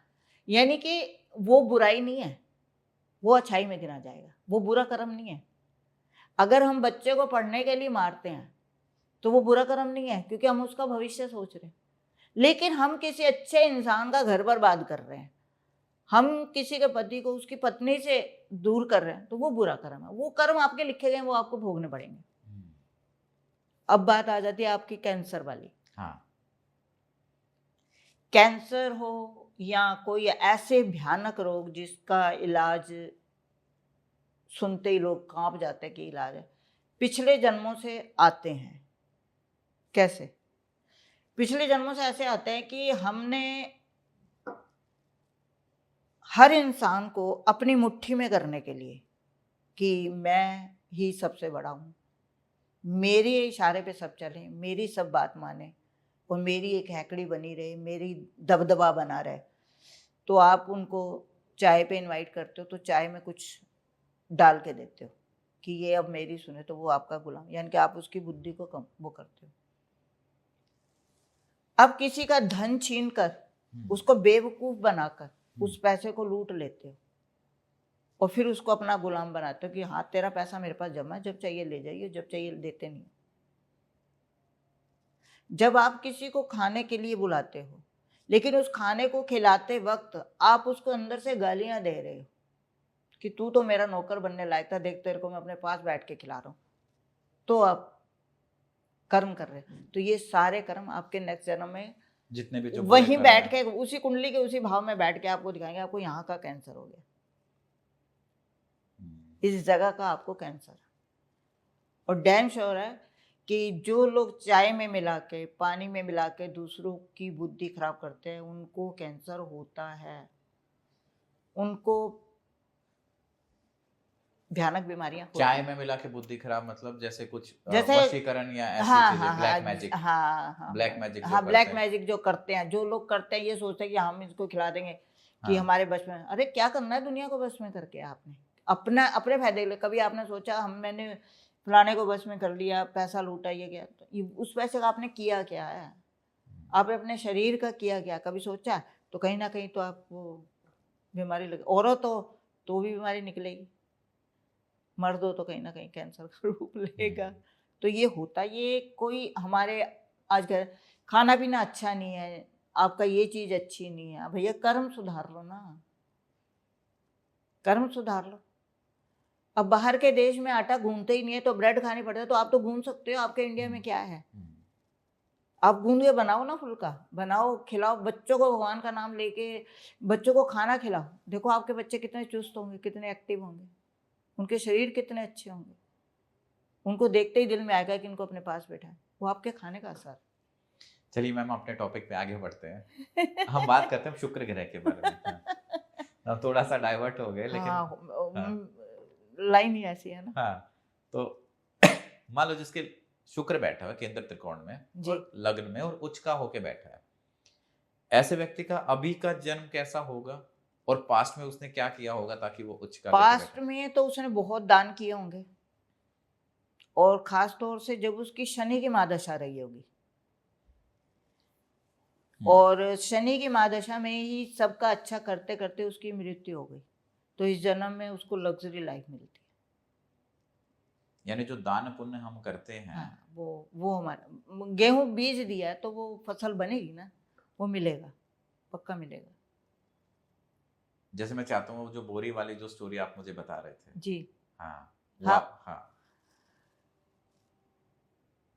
यानी कि वो बुराई नहीं है, वो अच्छाई में गिना जाएगा, वो बुरा कर्म नहीं है। अगर हम बच्चे को पढ़ने के लिए मारते हैं तो वो बुरा कर्म नहीं है, क्योंकि हम उसका भविष्य सोच रहे हैं। लेकिन हम किसी अच्छे इंसान का घर बर्बाद कर रहे हैं हम किसी के पति को उसकी पत्नी से दूर कर रहे हैं तो वो बुरा कर्म है, वो कर्म आपके लिखे गए हैं, वो आपको भोगने पड़ेंगे। अब बात आ जाती है आपकी कैंसर वाली। हाँ। कैंसर हो या कोई ऐसे भयानक रोग जिसका इलाज सुनते ही लोग कांप जाते हैं कि इलाज है, पिछले जन्मों से आते हैं। कैसे? पिछले जन्मों से ऐसे आते हैं कि हमने हर इंसान को अपनी मुट्ठी में करने के लिए कि मैं ही सबसे बड़ा हूँ, मेरे इशारे पे सब चले, मेरी सब बात माने और मेरी एक हैकड़ी बनी रहे, मेरी दबदबा बना रहे, तो आप उनको चाय पे इनवाइट करते हो तो चाय में कुछ डाल के देते हो कि ये अब मेरी सुने, तो वो आपका गुलाम, यानी कि आप उसकी बुद्धि को कम वो करते हो। अब किसी का धन छीन कर उसको बेवकूफ बनाकर उस पैसे को लूट लेते हो और फिर उसको अपना गुलाम बनाते हो कि हाँ तेरा पैसा मेरे पास जमा है, जब चाहिए ले जाइए, जब चाहिए देते नहीं। जब आप किसी को खाने के लिए बुलाते हो लेकिन उस खाने को खिलाते वक्त आप उसको अंदर से गालियां दे रहे हो कि तू तो मेरा नौकर बनने लायक था, देख तेरे को मैं अपने पास बैठ के खिला रहा हूँ, तो आप कर्म कर रहे हैं। तो ये सारे कर्म आपके नेक्स्ट जन्म में जितने भी जो वहीं बैठ के उसी कुंडली के उसी भाव में बैठ के आपको दिखाएंगे आपको यहाँ का कैंसर हो गया, इस जगह का आपको कैंसर है। और डैम श्योर है कि जो लोग चाय में मिला के, पानी में मिला के दूसरों की बुद्धि खराब करते हैं उनको कैंसर होता है, उनको भयानक बीमारियां होती चाय में मिला के बुद्धि खराब मतलब जैसे कुछ जैसे वशीकरण या ऐसी चीजें, ब्लैक मैजिक। ब्लैक मैजिक हाँ ब्लैक मैजिक जो करते हैं, जो लोग करते हैं ये सोचते हैं कि हम इसको खिला देंगे कि हमारे बस में। अरे क्या करना है दुनिया को बस में करके आपने अपने फायदे के लिए? कभी आपने सोचा मैंने फलाने को बस में कर लिया, पैसा लूटा, ये क्या? तो उस पैसे का आपने किया क्या है? आपने अपने शरीर का किया क्या? कभी सोचा? तो कहीं ना कहीं तो आपको बीमारी लगे। औरत हो तो भी बीमारी निकलेगी, मर्द हो तो कहीं ना कहीं कैंसर का रूप लेगा। तो ये होता, ये कोई हमारे आज का खाना पीना अच्छा नहीं है, आपका ये चीज अच्छी नहीं है, भैया कर्म सुधार लो ना, कर्म सुधार लो। अब बाहर के देश में आटा गूंदते ही नहीं है तो ब्रेड खानी पड़ता है, तो आप तो गूंद सकते हो, आपके इंडिया में क्या है? आप गूंद के बनाओ ना, फुल्का बनाओ, खिलाओ बच्चों को, भगवान का नाम लेके बच्चों को खाना खिलाओ। देखो आपके बच्चे कितने चुस्त होंगे, कितने एक्टिव होंगे, उनके शरीर कितने अच्छे होंगे, उनको देखते ही दिल में आएगा कि इनको अपने पास बैठा है, वो आपके खाने का असर। चलिए मैम अपने टॉपिक पे आगे बढ़ते हैं। हम बात करते हैं शुक्र ग्रह के बारे में। हम थोड़ा सा डाइवर्ट हो गए लेकिन लाइन ही ऐसी है ना। हाँ, तो मान लो जिसके शुक्र बैठा है केंद्र त्रिकोण में और लग्न में और उच्च का होके बैठा है, ऐसे व्यक्ति का अभी का जन्म कैसा होगा और पास्ट में उसने क्या किया होगा ताकि वो उच्च का? पास्ट में तो उसने बहुत दान किए होंगे और खास तौर से जब उसकी शनि की महादशा रही होगी और शनि की महादशा में ही सबका अच्छा करते करते उसकी मृत्यु हो गई, तो इस जन्म में उसको लग्जरी लाइफ मिलती है। यानी जो दान पुण्य हम करते हैं, हाँ, वो हमारा गेहूं बीज दिया है तो वो फसल बनेगी ना, वो मिलेगा, पक्का मिलेगा। जैसे मैं चाहता हूँ जो बोरी वाली जो स्टोरी आप मुझे बता रहे थे जी, हाँ।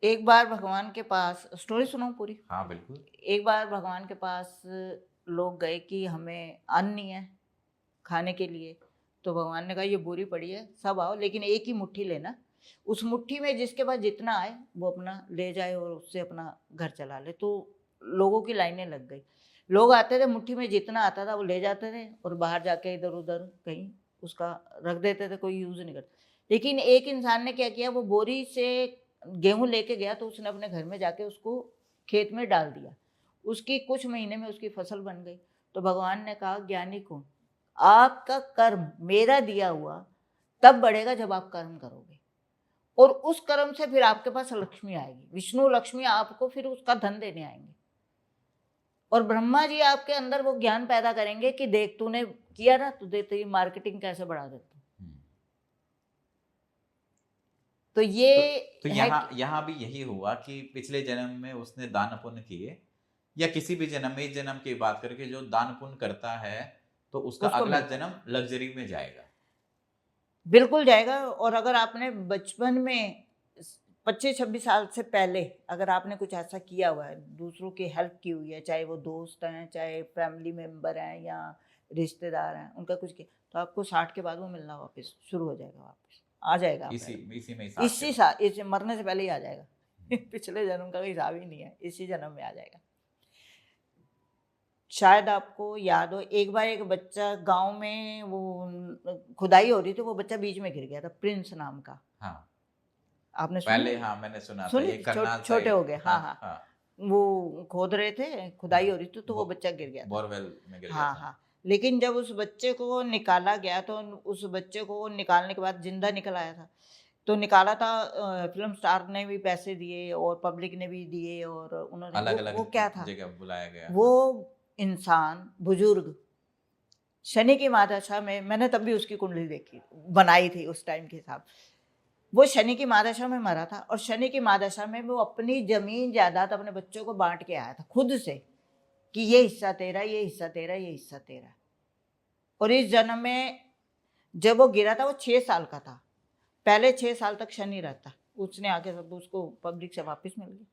एक बार भगवान के पास, स्टोरी सुनाऊं पूरी? हाँ बिल्कुल। एक बार भगवान के पास लोग गए कि हमें अन्न नहीं है खाने के लिए, तो भगवान ने कहा ये बोरी पड़ी है, सब आओ लेकिन एक ही मुट्ठी लेना, उस मुट्ठी में जिसके पास जितना आए वो अपना ले जाए और उससे अपना घर चला ले। तो लोगों की लाइनें लग गई, लोग आते थे, मुट्ठी में जितना आता था वो ले जाते थे और बाहर जाके इधर उधर कहीं उसका रख देते थे, कोई यूज़ नहीं करता। लेकिन एक इंसान ने क्या किया, वो बोरी से गेहूं लेके गया तो उसने अपने घर में जाके उसको खेत में डाल दिया, उसकी कुछ महीने में उसकी फसल बन गई। तो भगवान ने कहा ज्ञानी को, आपका कर्म मेरा दिया हुआ तब बढ़ेगा जब आप कर्म करोगे और उस कर्म से फिर आपके पास लक्ष्मी आएगी, विष्णु लक्ष्मी आपको फिर उसका धन देने आएंगे और ब्रह्मा जी आपके अंदर वो ज्ञान पैदा करेंगे कि देख तूने किया ना, तुझे तेरी मार्केटिंग कैसे बढ़ा देता। तो ये तो यहाँ भी यही हुआ कि पिछले जन्म में उसने दान पुण्य किए या किसी भी जन्म में, इस जन्म की बात करके जो दान पुण्य करता है तो उसका उसको अगला मिल जन्म लग्जरी में जाएगा। बिल्कुल जाएगा। और अगर आपने बचपन में 25-26 साल से पहले अगर आपने कुछ ऐसा किया हुआ है, दूसरों की हेल्प की हुई है, चाहे वो दोस्त हैं, चाहे फैमिली मेंबर हैं या रिश्तेदार हैं, उनका कुछ किया, तो आपको 60 के बाद वो मिलना वापस शुरू हो जाएगा, वापस आ जाएगा आप इसी में। इसी में ही 60 के इसी बाद। साल, इस मरने से पहले ही आ जाएगा। पिछले जन्म का कोई हिसाब ही नहीं है, इसी जन्म में आ जाएगा। शायद आपको याद हो, एक बार एक बच्चा गांव में वो खुदाई हो रही थी, वो बच्चा बीच में गिर गया था, प्रिंस नाम का। हाँ, आपने सुनी? पहले हाँ मैंने सुना था, सुनी ये थी? करनाल छोटे साइड। हो गए, हाँ हाँ हाँ। हाँ वो खोद रहे थे, खुदाई हाँ, हो रही थी, तो वो बच्चा गिर गया था। बोरवेल में गिर गया हाँ था। हाँ। लेकिन जब उस बच्चे को निकाला गया, तो उस बच्चे को निकालने के बाद जिंदा निकल आया था। तो निकाला था, फिल्म स्टार ने भी पैसे दिए और पब्लिक ने भी दिए, और उन्होंने अलग अलग वो क्या था, जगह बुलाया गया। वो हाँ। इंसान बुजुर्ग शनि की महादशा में, मैंने तब भी उसकी कुंडली देखी, बनाई थी उस टाइम के हिसाब। वो शनि की महादशा में मरा था, और शनि की महादशा में वो अपनी जमीन जायदाद अपने बच्चों को बांट के आया था खुद से, कि ये हिस्सा तेरा, ये हिस्सा तेरा, ये हिस्सा तेरा। और इस जन्म में जब वो गिरा था, वो 6 साल का था। पहले 6 साल तक शनि रहता, उसने आके सब उसको पब्लिक से वापस मिल गया।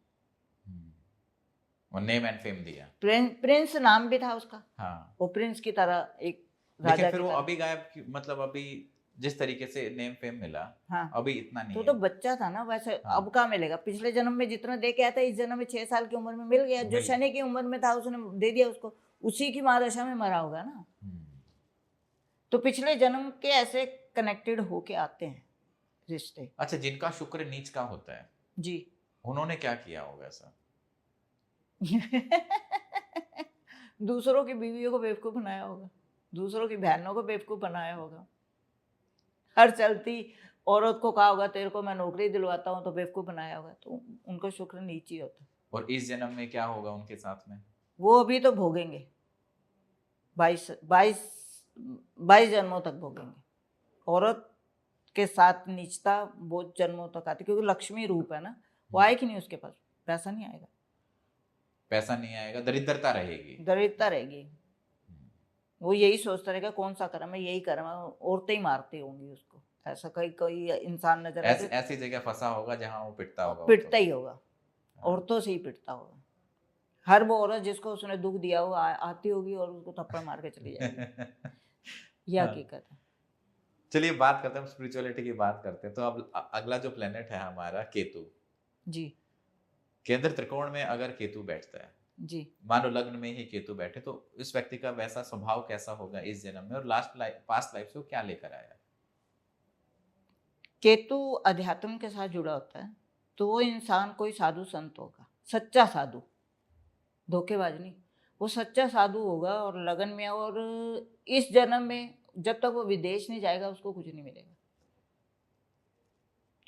और नेम एंड फेम दिया। प्रिंस नाम भी था उसका। हाँ, वो प्रिंस की तरह, एक लेकिन राजा फिर की वो तरह। अभी गायब मतलब अभी जिस तरीके से नेम फेम मिला, हाँ, अभी इतना नहीं तो है। बच्चा था ना, वैसे हाँ, अब कहाँ मिलेगा? पिछले जन्म में जितना दे के आया था, इस जन्म में 6 साल की उम्र में मिल गया। जो मिल- शनि की उम्र में था उसने दे दिया उसको, उसी की महादशा में मरा होगा ना। तो पिछले जन्म के ऐसे कनेक्टेड होके आते हैं रिश्ते। अच्छा, जिनका शुक्र नीच का होता है, जी। उन्होंने क्या किया होगा ऐसा? दूसरों की बीवियों को बेवकूफ बनाया होगा, दूसरों की बहनों को बेवकूफ बनाया होगा। हर चलती औरत को कहा होगा तेरे को मैं नौकरी दिलवाता हूँ, तो बेवकूफ बनाया होगा। तो उनका शुक्र नीची होता है। और इस जन्म में क्या होगा उनके साथ में? वो अभी तो भोगेंगे, 22 जन्मों तक भोगेंगे। औरत के साथ नीचता बहुत जन्मों तक आती, क्योंकि लक्ष्मी रूप है ना। वो आएगी नहीं, उसके पास पैसा नहीं आएगा, पैसा नहीं आएगा, दरिद्रता रहेगी, दरिद्रता रहेगी। वो यही सोचता रहेगा कौन सा कर्म है, यही कर्म है। औरतें ही मारती होंगी उसको, ऐसा कोई कोई इंसान नजर आए ऐसी जगह फंसा होगा जहां वो पिटता होगा, पिटता ही होगा, औरतों से ही पिटता होगा। हर वो औरत जिसको उसने दुख दिया हो आती होगी और उसको थप्पड़ मार के चली जाएगी। ये हकीकत है। चलिए बात करते हैं, स्पिरिचुअलिटी की बात करते हैं। तो अब अगला जो प्लेनेट है हमारा केतु, जी केंद्र त्रिकोण में अगर केतु बैठता है, जी। मानो लग्न में ही केतु बैठे, तो इस व्यक्ति का वैसा स्वभाव कैसा होगा इस जन्म में, और पास्ट लाइफ से वो क्या लेकर आया? केतु अध्यात्म के साथ जुड़ा होता है, तो वो इंसान कोई साधु संत होगा, सच्चा साधु, धोखेबाज नहीं। वो सच्चा साधु होगा और लगन में, और इस जन्म में जब तक वो विदेश नहीं जाएगा उसको कुछ नहीं मिलेगा।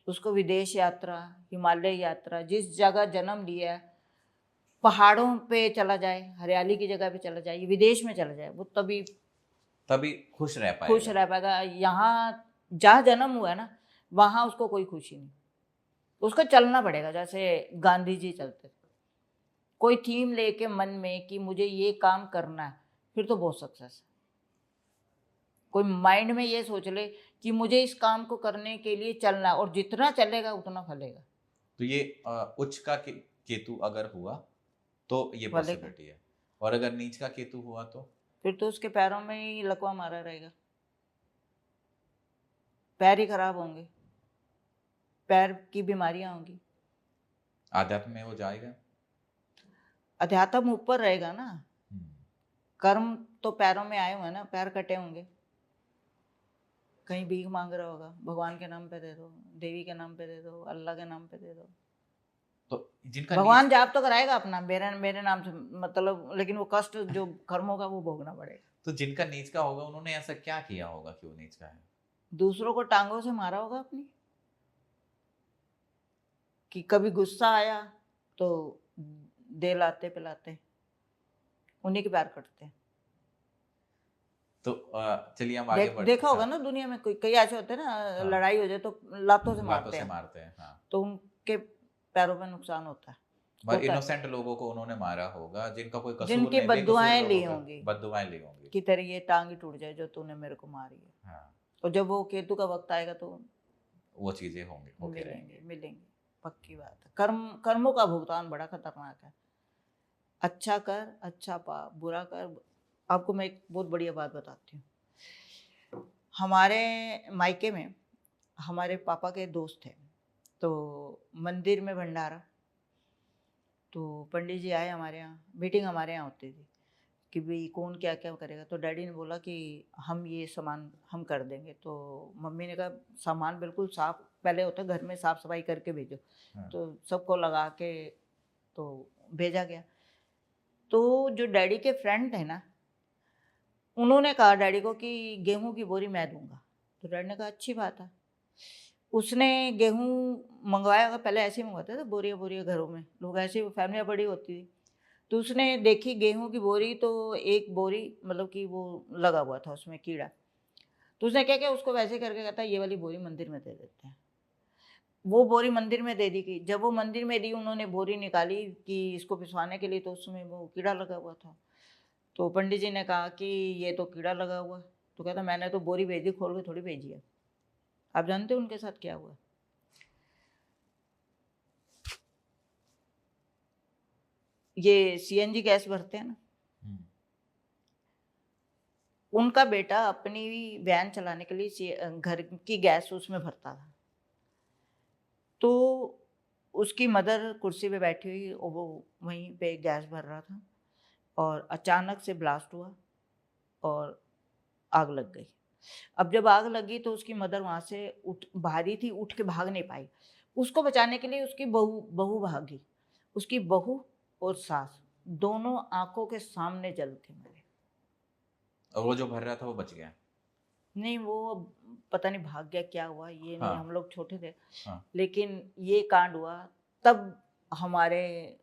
उसको विदेश यात्रा, हिमालय यात्रा, जिस जगह जन्म लिया है, पहाड़ों पे चला जाए, हरियाली की जगह पे चला जाए, विदेश में चला जाए, वो तभी खुश रह पाएगा। खुश रह पाएगा। यहाँ जहाँ जन्म हुआ है ना, वहाँ उसको कोई खुशी नहीं। उसको चलना पड़ेगा जैसे गांधी जी चलते थे। कोई थीम लेके मन में कि मुझे ये काम करना है, फिर तो बहुत सक्सेस है। कोई माइंड में ये सोच ले कि मुझे इस काम को करने के लिए चलना है, और जितना चलेगा उतना फलेगा। तो ये उच्च का केतु अगर हुआ तो ये फलेगा। पॉसिबिलिटी है, और अगर नीच का केतु हुआ तो फिर तो उसके पैरों में ही लकवा मारा रहेगा, पैर ही खराब होंगे, पैर की बीमारियां होंगी। आध्यात्म में वो जाएगा। अध्यात्म ऊपर रहेगा ना, कर्म तो पैरों में आए हुए हैं ना, पैर कटे होंगे, कहीं भीख मांग रहा होगा, भगवान के नाम पे दे दो, देवी के नाम पे दे दो, अल्लाह के नाम पे दे दो। तो जिनका भगवान जाप तो कराएगा अपना, मेरे नाम से, मतलब, लेकिन वो कष्ट जो कर्म होगा वो भोगना पड़ेगा। तो जिनका नीच का होगा उन्होंने ऐसा क्या किया होगा कि वो नीच का है? दूसरों को टांगों से मारा होगा अपनी, कि कभी गुस्सा आया तो दे लाते पिलाते, उन्हीं के पैर कटते हैं। तो चलिए हम आगे बढ़ते देखा होगा ना दुनिया में, कई ऐसे होते हैं ना, हाँ। लड़ाई हो जाए तो लातों से लातों मारते से हैं, मारते हैं। हाँ। तो उनके पैरों में नुकसान होता है। पर होता है, इनोसेंट लोगों को उन्होंने मारा होगा, जिनका कोई कसूर जिनकी नहीं, बेकसूर बद्दुआएं ली लोगों का होंगी बद्दुआएं ली होंगी। कि तेरी ये टांग ही टूट जाए जो तूने मेरे को मारी है। हाँ, और जब वो केतु का वक्त आएगा तो वो चीजें होंगे, होके मिलेंगे रहेंगे। मिलेंगे, पक्की बात है। कर्मों का भुगतान बड़ा खतरनाक है। अच्छा कर अच्छा पा, बुरा कर। आपको मैं एक बहुत बढ़िया बात बताती हूँ। हमारे मायके में हमारे पापा के दोस्त थे, तो मंदिर में भंडारा, तो पंडित जी आए हमारे यहाँ, मीटिंग हमारे यहाँ होती थी कि भाई कौन क्या क्या करेगा। तो डैडी ने बोला कि हम ये सामान हम कर देंगे। तो मम्मी ने कहा सामान बिल्कुल साफ पहले होता है, घर में साफ सफाई करके भेजो। हाँ। तो सबको लगा के तो भेजा गया। तो जो डैडी के फ्रेंड थे ना, उन्होंने कहा डैडी को कि गेहूं की बोरी मैं दूंगा। तो डैडी ने कहा अच्छी बात है। उसने गेहूं मंगवाया, पहले ऐसे ही मंगवाते थे बोरिया बोरिया, घरों में लोग ऐसे, फैमिलियाँ बड़ी होती थी। तो उसने देखी गेहूं की बोरी, तो एक बोरी मतलब कि वो लगा हुआ था उसमें कीड़ा। तो उसने क्या किया, उसको वैसे करके कहता ये वाली बोरी मंदिर में दे देते हैं। वो बोरी मंदिर में दे दी गई। जब वो मंदिर में दी, उन्होंने बोरी निकाली कि इसको पिसवाने के लिए, तो उसमें वो कीड़ा लगा हुआ था। तो पंडित जी ने कहा कि ये तो कीड़ा लगा हुआ। तो कहता मैंने तो बोरी भेजी, खोल के थोड़ी भेजी है। आप जानते हो उनके साथ क्या हुआ? ये सीएनजी गैस भरते हैं ना, उनका बेटा अपनी वैन चलाने के लिए घर की गैस उसमें भरता था। तो उसकी मदर कुर्सी पे बैठी हुई और वो वहीं पे गैस भर रहा था, और अचानक से ब्लास्ट हुआ और आग लग गई। अब जब आग लगी तो उसकी मदर वहाँ से उठ, भारी थी, उठ के भाग नहीं पाई। उसको बचाने के लिए उसकी बहू भागी। उसकी बहू और सास दोनों आंखों के सामने जल के मरे। और वो जो भर रहा था वो बच गया। नहीं, वो पता नहीं भाग गया, क्या हुआ ये नहीं, हाँ। हम लोग छोटे थे। हाँ। लेकिन ये कांड हुआ तब हमारे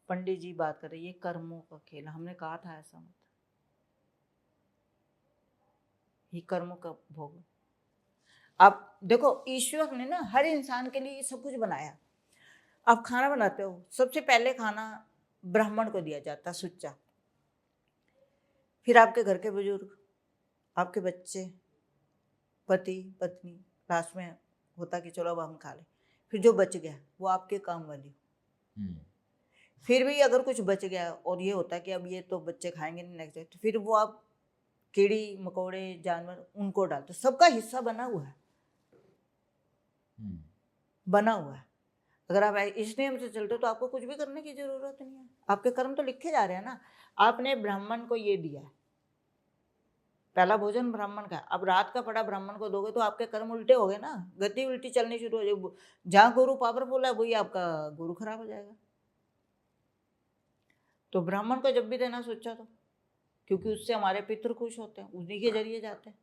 पंडित जी बात कर रहे, ये कर्मों का खेल। हमने कहा था ऐसा मत, ये कर्मों का भोग। आप देखो, ईश्वर ने ना हर इंसान के लिए सब कुछ बनाया। आप खाना बनाते हो, सबसे पहले खाना ब्राह्मण को दिया जाता, सुच्चा। फिर आपके घर के बुजुर्ग, आपके बच्चे, पति पत्नी, लास्ट में होता कि चलो अब हम खा लें। फिर जो बच गया वो आपके काम वाली। फिर भी अगर कुछ बच गया और ये होता कि अब ये तो बच्चे खाएंगे नहीं नेक्स्ट डे, तो फिर वो आप कीड़ी मकोड़े जानवर उनको डालते। सबका हिस्सा बना हुआ है, बना हुआ है। अगर आप इस नियम से चलते हो तो आपको कुछ भी करने की जरूरत नहीं है। आपके कर्म तो लिखे जा रहे हैं ना। आपने ब्राह्मण को ये दिया, पहला भोजन ब्राह्मण का, अब रात का पड़ा ब्राह्मण को दोगे तो आपके कर्म उल्टे हो गए ना, गति उल्टी चलनी शुरू हो जाएगी। जहाँ गुरु पावरफुल है वही आपका गुरु खराब हो जाएगा। तो ब्राह्मण को जब भी देना सोचा तो, क्योंकि उससे हमारे पितृ खुश होते हैं, उन्हीं के जरिए जाते हैं।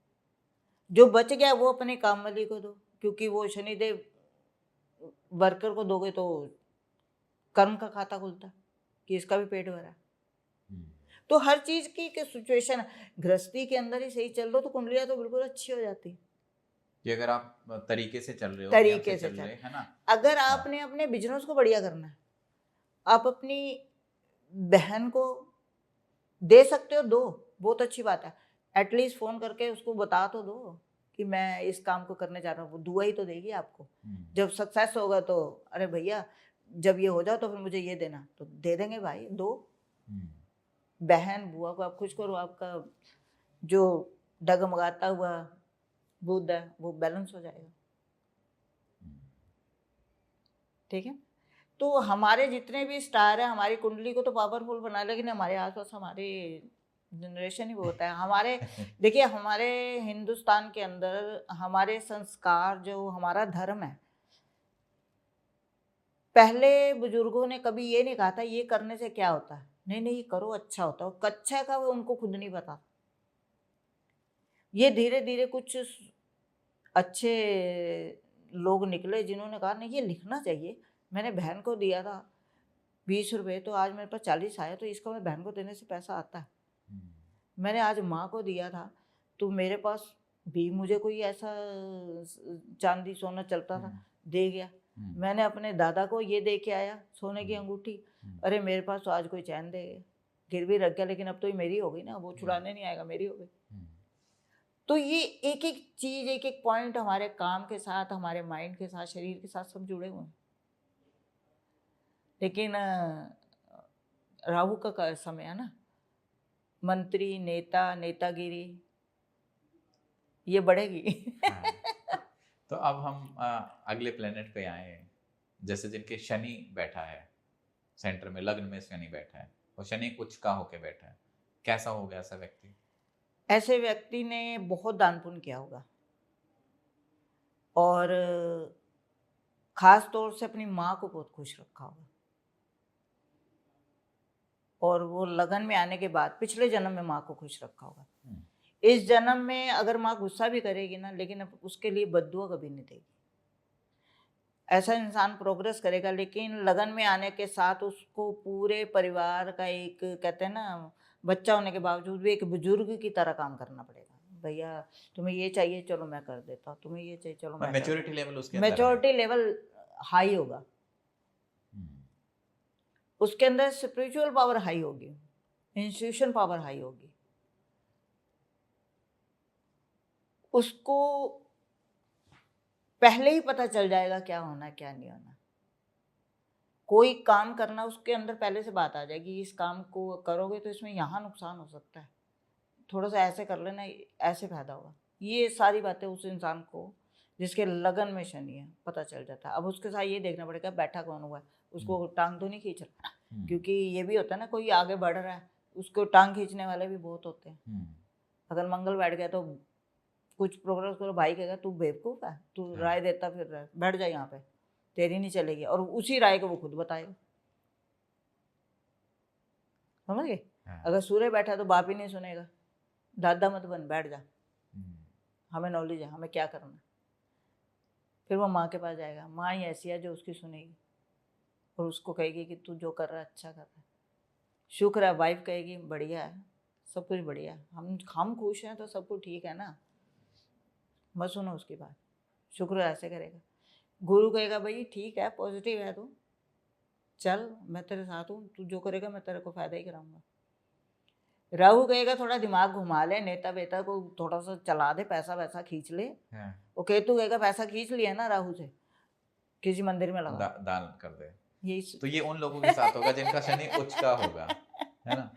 जो बच गया वो अपने कामवाली को दो, क्योंकि वो शनिदेव वर्कर को दोगे तो कर्म का खाता खुलता कि इसका भी पेट भरा। तो हर चीज की सिचुएशन, गृहस्थी के अंदर ही सही चल रहे हो तो कुंडलियां तो बिल्कुल अच्छी हो जाती है, कि अगर आप तरीके से चल रहे हो, नियम तरीके से से चल रहे है ना। अगर आपने अपने बिजनेस को बढ़िया करना है, आप अपनी बहन को दे सकते हो, दो, बहुत अच्छी बात है। एटलीस्ट फोन करके उसको बता तो दो कि मैं इस काम को करने जा रहा हूँ। वो दुआ ही तो देगी आपको। जब सक्सेस होगा तो अरे भैया जब ये हो जाओ तो फिर मुझे ये देना, तो दे देंगे भाई, दो। बहन बुआ को आप खुश करो, आपका जो डगमगाता हुआ बुद्ध है वो बैलेंस हो जाएगा। ठीक है। तो हमारे जितने भी स्टार है, हमारी कुंडली को तो पावरफुल बना, लेकिन हमारे आसपास हमारे जनरेशन ही वो होता है। हमारे देखिए, हमारे हिंदुस्तान के अंदर हमारे संस्कार, जो हमारा धर्म है, पहले बुजुर्गों ने कभी ये नहीं कहा था ये करने से क्या होता है, नहीं नहीं ये करो अच्छा होता है। कच्चा का वो उनको खुद नहीं पता। ये धीरे धीरे कुछ अच्छे लोग निकले जिन्होंने कहा नहीं ये लिखना चाहिए। मैंने बहन को दिया था 20 रुपये, तो आज मेरे पास 40 आया, तो इसका मैं बहन को देने से पैसा आता है। मैंने आज माँ को दिया था, तो मेरे पास भी मुझे कोई ऐसा चांदी सोना चलता था, दे गया। मैंने अपने दादा को ये दे के आया सोने की हम्म। अंगूठी, हम्म। अरे मेरे पास तो आज कोई चैन दे गिरवी रख गया, लेकिन अब तो ये मेरी हो गई ना, वो छुड़ाने नहीं आएगा, मेरी हो गई। तो ये एक एक चीज, एक एक पॉइंट हमारे काम के साथ, हमारे माइंड के साथ, शरीर के साथ सब जुड़े हुए हैं। लेकिन राहु का समय है ना, मंत्री, नेता, नेतागिरी ये बढ़ेगी। हाँ। तो अब हम अगले प्लेनेट पे आए, जैसे जिनके शनि बैठा है सेंटर में, लग्न में शनि बैठा है और शनि उच्च का होके बैठा है, कैसा होगा ऐसा व्यक्ति? ऐसे व्यक्ति ने बहुत दान पुण्य किया होगा, और खास तौर से अपनी माँ को बहुत खुश रखा होगा, और वो लगन में आने के बाद पिछले जन्म में माँ को खुश रखा होगा। इस जन्म में अगर माँ गुस्सा भी करेगी ना, लेकिन अब उसके लिए बद्दुआ कभी नहीं देगी। ऐसा इंसान प्रोग्रेस करेगा, लेकिन लगन में आने के साथ उसको पूरे परिवार का एक, कहते हैं ना, बच्चा होने के बावजूद भी एक बुजुर्ग की तरह काम करना पड़ेगा। भैया तुम्हें ये चाहिए, चलो मैं कर देता हूँ, तुम्हें ये चाहिए, चलो मैं मैच्योरिटी लेवल उसके अंदर है। मैच्योरिटी लेवल हाई होगा, उसके अंदर स्पिरिचुअल पावर हाई होगी, इंस्टीट्यूशन पावर हाई होगी। उसको पहले ही पता चल जाएगा क्या होना क्या नहीं होना। कोई काम करना उसके अंदर पहले से बात आ जाएगी, इस काम को करोगे तो इसमें यहाँ नुकसान हो सकता है, थोड़ा सा ऐसे कर लेना, ऐसे फायदा होगा। ये सारी बातें उस इंसान को जिसके लगन में शनि है पता चल जाता है। अब उसके साथ ये देखना पड़ेगा बैठा कौन हुआ है, उसको टांग तो नहीं खींच रहा, क्योंकि ये भी होता है ना, कोई आगे बढ़ रहा है उसको टांग खींचने वाले भी बहुत होते हैं। अगर मंगल बैठ गया तो कुछ प्रोग्रेस करो, भाई कहेगा तू बेवकूफ़ है, तू राय देता फिर रहा है, बैठ जा यहाँ पे, तेरी नहीं चलेगी, और उसी राय को वो खुद बताएगा। समझ गए? अगर सूर्य बैठा तो बाप ही नहीं सुनेगा, दादा मत बन, बैठ जा, हमें नॉलेज है, हमें क्या करना है। फिर वो माँ के पास जाएगा, माँ ही ऐसी है जो उसकी सुनेगी और उसको कहेगी कि तू जो कर रहा है अच्छा कर रहा है, शुक्र है। वाइफ कहेगी बढ़िया है, सब कुछ बढ़िया है, हम खुश हैं तो सब कुछ ठीक है ना, मत सुनो उसकी बात, शुक्र ऐसे करेगा। गुरु कहेगा भाई ठीक है, पॉजिटिव है तू, चल मैं तेरे साथ हूँ, तू जो करेगा मैं तेरे को फायदा ही कराऊंगा। राहु कहेगा थोड़ा दिमाग घुमा ले, नेता वेता को थोड़ा सा चला दे, पैसा वैसा खींच ले। वो केतु कहेगा पैसा खींच लिया ना राहु से, किसी मंदिर में लगा दान कर दे। यही तो ये उन लोगों के साथ होगा जिनका शनि उच्च का होगा, है ना?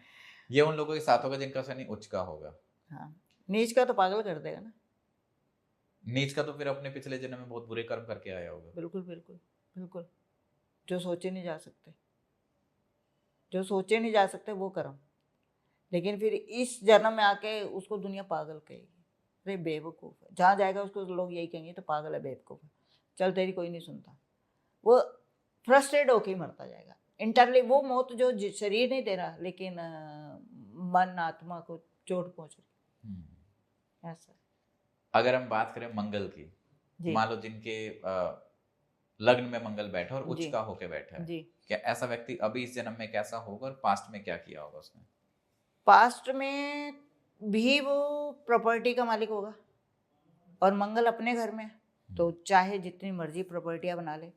ये उन लोगों के साथ होगा जिनका शनि उच्च का होगा। हाँ, नीच का तो पागल कर देगा ना। नीच का तो फिर अपने पिछले जन्म में बहुत बुरे कर्म करके आया होगा। बिल्कुल बिल्कुल बिल्कुल, जो सोचे नहीं जा सकते, जो सोचे नहीं जा सकते वो कर्म। लेकिन फिर इस जन्म में आके उसको दुनिया पागल कहेगी, अरे बेवकूफ़ है, जहाँ जाएगा उसको लोग यही कहेंगे तो पागल है, बेवकूफ़ है, चल तेरी कोई नहीं सुनता। वो फ्रस्ट्रेट होके ही मरता जाएगा इंटरली। वो मौत जो शरीर नहीं दे रहा, लेकिन मन आत्मा को चोट पहुँच रही। ऐसा अगर हम बात करें मंगल की, मान लो जिनके लग्न में मंगल बैठा और उच्च का होके बैठा है, क्या ऐसा व्यक्ति अभी इस जन्म में कैसा होगा और पास्ट में क्या किया होगा उसने? पास्ट में भी वो प्रॉपर्टी का मालिक होगा, और मंगल अपने घर में तो चाहे जितनी मर्जी प्रॉपर्टियां बना ले,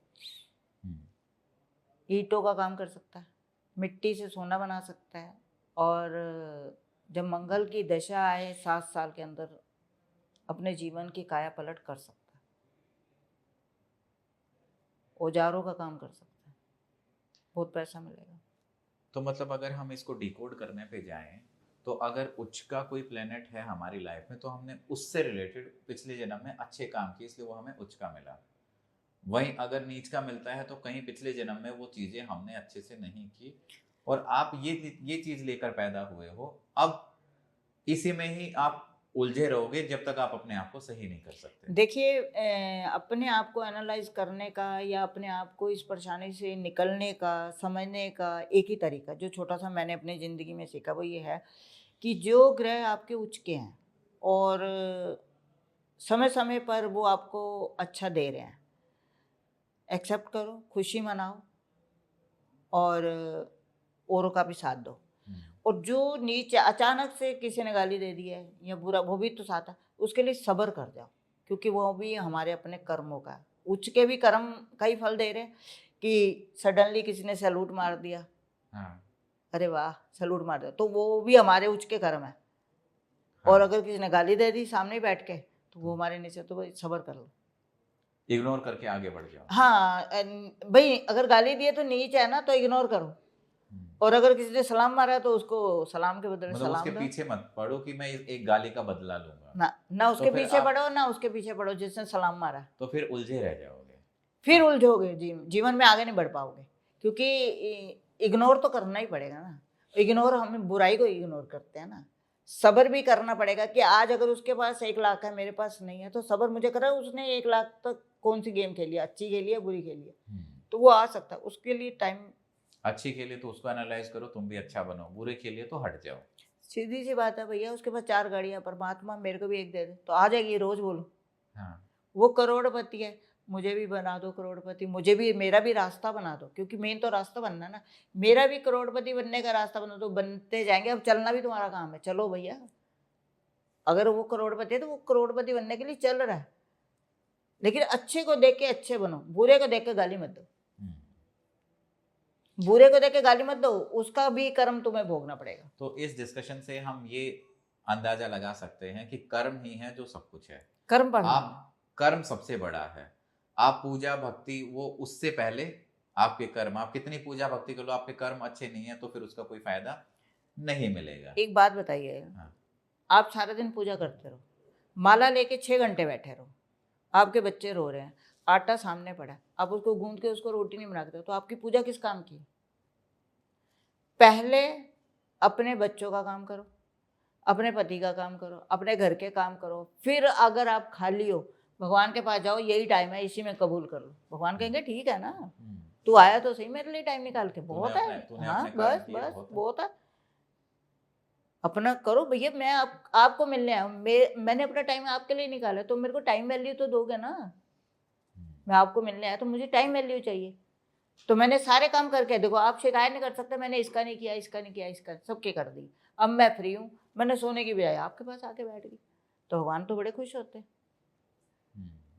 ईंटों का काम कर सकता है, मिट्टी से सोना बना सकता है। और जब मंगल की दशा आए 7 साल के अंदर अपने जीवन की काया पलट कर सकता है, औजारों का काम कर सकता है, बहुत पैसा मिलेगा। तो मतलब अगर हम इसको डिकोड करने पे जाएं, तो अगर उच्च का कोई प्लेनेट है हमारी लाइफ में तो हमने उससे रिलेटेड पिछले जन्म में अच्छे काम किए, इसलिए वो हमें उच्च का मिला। वहीं अगर नीच का मिलता है तो कहीं पिछले जन्म में वो चीजें हमने अच्छे से नहीं की और आप ये चीज लेकर पैदा हुए हो, अब इसी में ही आप उलझे रहोगे जब तक आप अपने आप को सही नहीं कर सकते। देखिए, अपने आप को एनालाइज करने का या अपने आप को इस परेशानी से निकलने का, समझने का एक ही तरीका जो छोटा सा मैंने अपनी ज़िंदगी में सीखा, वो ये है कि जो ग्रह आपके उच्च के हैं और समय समय पर वो आपको अच्छा दे रहे हैं, एक्सेप्ट करो, खुशी मनाओ और औरों का भी साथ दो। और जो नीचे अचानक से किसी ने गाली दे दी है या बुरा, वो भी तो साथ है, उसके लिए सब्र कर जाओ, क्योंकि वो भी हमारे अपने कर्मों का है। उच्च के भी कर्म का ही फल दे रहे हैं कि सडनली किसी ने सैल्यूट मार दिया, हाँ, अरे वाह सैल्यूट मार दिया, तो वो भी हमारे उच्च के कर्म है। और हाँ, अगर किसी ने गाली दे दी सामने बैठ के तो वो हमारे नीचे, तो भाई सब्र कर लो। इग्नोर करके आगे बढ़ जाओ। हाँ भाई अगर गाली दिए तो नीच है ना, तो इग्नोर करो। हम्म। और अगर किसी ने सलाम मारा है तो उसको सलाम के बदले मतलब उसके सलाम दो। पीछे मत पड़ो कि मैं एक गाली का बदला लूंगा, ना तो उसके फिर पीछे आप पड़ो ना उसके पीछे पड़ो जिसने सलाम मारा है। तो फिर उलझे रह जाओगे। फिर हाँ, उलझोगे, जीवन में आगे नहीं बढ़ पाओगे, क्योंकि इग्नोर तो करना ही पड़ेगा ना। इग्नोर, हमें बुराई को इग्नोर करते हैं ना। सब्र भी करना पड़ेगा कि आज अगर उसके पास 1 लाख है, मेरे पास नहीं है, तो सब्र मुझे करा, उसने 1 लाख तक कौन सी गेम खेली है, अच्छी खेली है बुरी खेली है, तो वो आ सकता है, उसके लिए टाइम। अच्छी खेली तो उसको एनालाइज करो, तुम भी अच्छा बनो, बुरे खेलिए तो हट जाओ। सीधी सी बात है भैया, उसके पास 4 गाड़ियां, परमात्मा मेरे को भी एक दे दे तो आ जाएगी, रोज बोलो। हाँ, वो करोड़पति है, मुझे भी बना दो करोड़पति, मुझे भी, मेरा भी रास्ता बना दो, क्योंकि मेन तो रास्ता बनना ना। मेरा भी करोड़पति बनने का रास्ता बना दो, बनते जाएंगे, अब चलना भी तुम्हारा काम है, चलो भैया। अगर वो करोड़पति है तो वो करोड़पति बनने के लिए चल रहा है, लेकिन अच्छे को देख के अच्छे बनो, बुरे को देख के गाली मत दो। बुरे को देख के गाली मत दो, उसका भी कर्म तुम्हें भोगना पड़ेगा। तो इस डिस्कशन से हम ये अंदाजा लगा सकते हैं कि कर्म ही है जो सब कुछ है। कर्म पढ़ना है। आप कर्म सबसे बड़ा है। आप पूजा भक्ति वो उससे पहले, आपके कर्म, आप कितनी पूजा भक्ति कर लो, आपके कर्म अच्छे नहीं है तो फिर उसका कोई फायदा नहीं मिलेगा। एक बात बताइए, हाँ, आप सारा दिन पूजा करते रहो, माला लेके 6 घंटे बैठे रहो, आपके बच्चे रो रहे हैं, आटा सामने पड़ा है, आप उसको गूंद के उसको रोटी नहीं बना के दो, तो आपकी पूजा किस काम की? पहले अपने बच्चों का काम करो, अपने पति का काम करो, अपने घर के काम करो, फिर अगर आप खाली हो भगवान के पास जाओ, यही टाइम है, इसी में कबूल कर लो। भगवान कहेंगे ठीक है ना, तू आया तो सही मेरे लिए टाइम निकाल के, बहुत है। तूने हाँ अपने कर्म बस किए, बस बहुत है। बहुत है, अपना करो भैया। मैं आपको मिलने आया हूँ, मैंने अपना टाइम आपके लिए निकाला, तो मेरे को टाइम वैल्यू तो दोगे ना। मैं आपको मिलने आया तो मुझे टाइम वैल्यू चाहिए, तो मैंने सारे काम करके, देखो आप शिकायत नहीं कर सकते, मैंने इसका नहीं किया, इसका नहीं किया, इसका सबके कर दी, अब मैं फ्री हूँ, मैंने सोने की बजाय आपके पास आके बैठ गई, तो भगवान तो बड़े खुश होते हैं।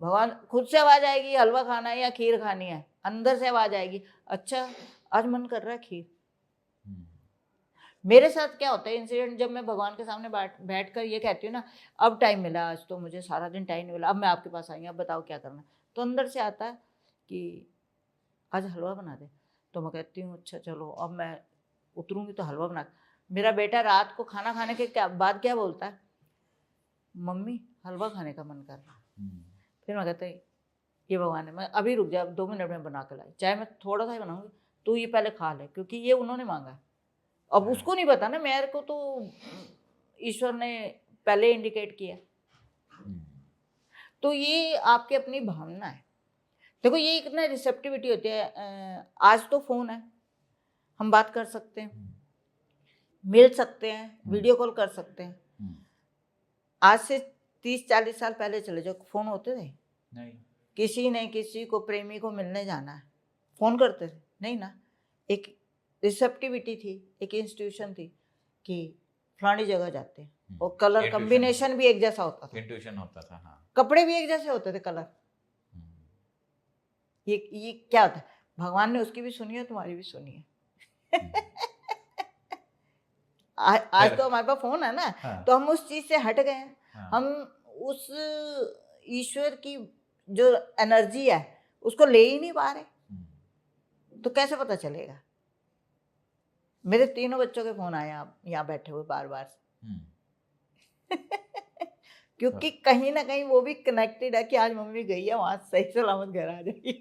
भगवान खुद से आवाज आएगी, हलवा खाना है या खीर खानी है, अंदर से आवाज आएगी, अच्छा आज मन कर रहा है खीर। मेरे साथ क्या होता है इंसिडेंट, जब मैं भगवान के सामने बैठ कर ये कहती हूँ ना, अब टाइम मिला, आज तो मुझे सारा दिन टाइम नहीं मिला, अब मैं आपके पास आई हूँ, अब बताओ क्या करना है, तो अंदर से आता है कि आज हलवा बना दे, तो मैं कहती हूँ अच्छा चलो, अब मैं उतरूँगी तो हलवा बना। मेरा बेटा रात को खाना खाने के बाद क्या बोलता है, मम्मी हलवा खाने का मन कर रहा है। फिर मैं कहता ये भगवान है, मैं अभी रुक जा, 2 मिनट में बना के लाई, चाहे मैं थोड़ा सा ही बनाऊंगी, तू ये पहले खा ले, क्योंकि ये उन्होंने मांगा है। अब उसको नहीं पता ना, मेरे को तो ईश्वर ने पहले इंडिकेट किया, तो ये आपकी अपनी भावना है। देखो ये एक ना रिसेप्टिविटी होती है, आज तो फोन है, हम बात कर सकते हैं, मिल सकते हैं, वीडियो कॉल कर सकते हैं। आज से 30-40 साल पहले चले जाओ, फोन होते थे? नहीं। किसी ने किसी को, प्रेमी को मिलने जाना है, फोन करते थे? नहीं ना। एक रिसेप्टिविटी थी, एक इंस्टीट्यूशन थी कि फलानी जगह जाते हैं, और कलर कॉम्बिनेशन भी एक जैसा होता था, इंट्यूशन होता था। हाँ, कपड़े कपड़े भी एक जैसे होते थे, कलर। ये क्या होता है? भगवान ने उसकी भी सुनी है, तुम्हारी भी सुनी है। आज तो हमारे पास फोन है ना, हाँ, तो हम उस चीज से हट गए हैं। हाँ, हम उस ईश्वर की जो एनर्जी है उसको ले ही नहीं पा रहे, तो कैसे पता चलेगा? मेरे 3 बच्चों के फोन आए आप यहाँ बैठे हुए बार बार क्योंकि कहीं ना कहीं वो भी कनेक्टेड है कि आज मम्मी गई है वहां, सही सलामत घर आ जाएगी।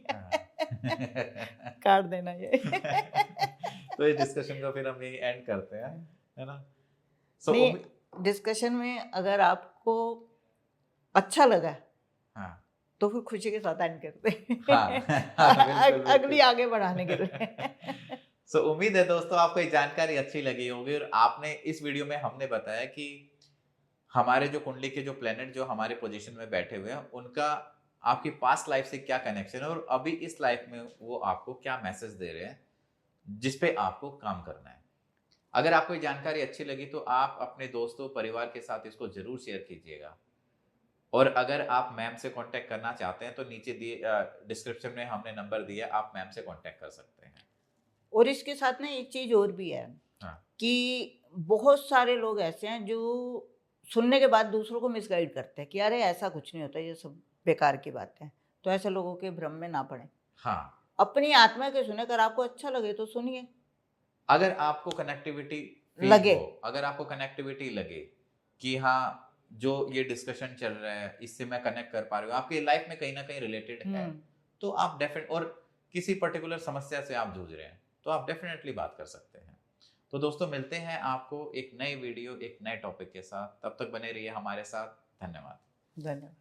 काट देना ये। तो इस डिस्कशन को फिर हम यही एंड करते हैं, है ना? नहीं, डिस्कशन में अगर आपको अच्छा लगा हाँ, तो फिर खुशी के साथ एंड करते हैं। बिल्कुल, अगली आगे बढ़ाने के लिए। सो उम्मीद है दोस्तों आपको ये जानकारी अच्छी लगी होगी, और आपने इस वीडियो में हमने बताया कि हमारे जो कुंडली के जो प्लेनेट जो हमारे पोजीशन में बैठे हुए हैं, उनका आपकी पास्ट लाइफ से क्या कनेक्शन है, और अभी इस लाइफ में वो आपको क्या मैसेज दे रहे हैं, जिसपे आपको काम करना है। अगर आपको ये जानकारी अच्छी लगी तो आप अपने दोस्तों परिवार के साथ इसको जरूर शेयर कीजिएगा, और अगर आप मैम से कांटेक्ट करना चाहते हैं तो नीचे दिए डिस्क्रिप्शन में हमने नंबर दिया, आप मैम से कांटेक्ट कर सकते हैं। और इसके साथ ना एक चीज और भी है हाँ। कि बहुत सारे लोग ऐसे हैं जो सुनने के बाद दूसरों को मिसगाइड करते हैं कि अरे ऐसा कुछ नहीं होता, ये सब बेकार की बातें हैं। तो ऐसे लोगों के भ्रम में ना पड़े, हाँ, अपनी आत्मा के सुने, अगर आपको अच्छा लगे तो सुनिए। अगर आपको कनेक्टिविटी लगे। अगर आपको कनेक्टिविटी लगे कि हाँ, जो ये डिस्कशन चल रहा है इससे मैं कनेक्ट कर पा रही हूँ, आपकी लाइफ में कहीं ना कहीं रिलेटेड है, तो आप डेफिनेट, और किसी पर्टिकुलर समस्या से आप जूझ रहे हैं तो आप डेफिनेटली बात कर सकते हैं। तो दोस्तों, मिलते हैं आपको एक नई वीडियो एक नए टॉपिक के साथ, तब तक बने रहिए हमारे साथ। धन्यवाद। धन्यवाद।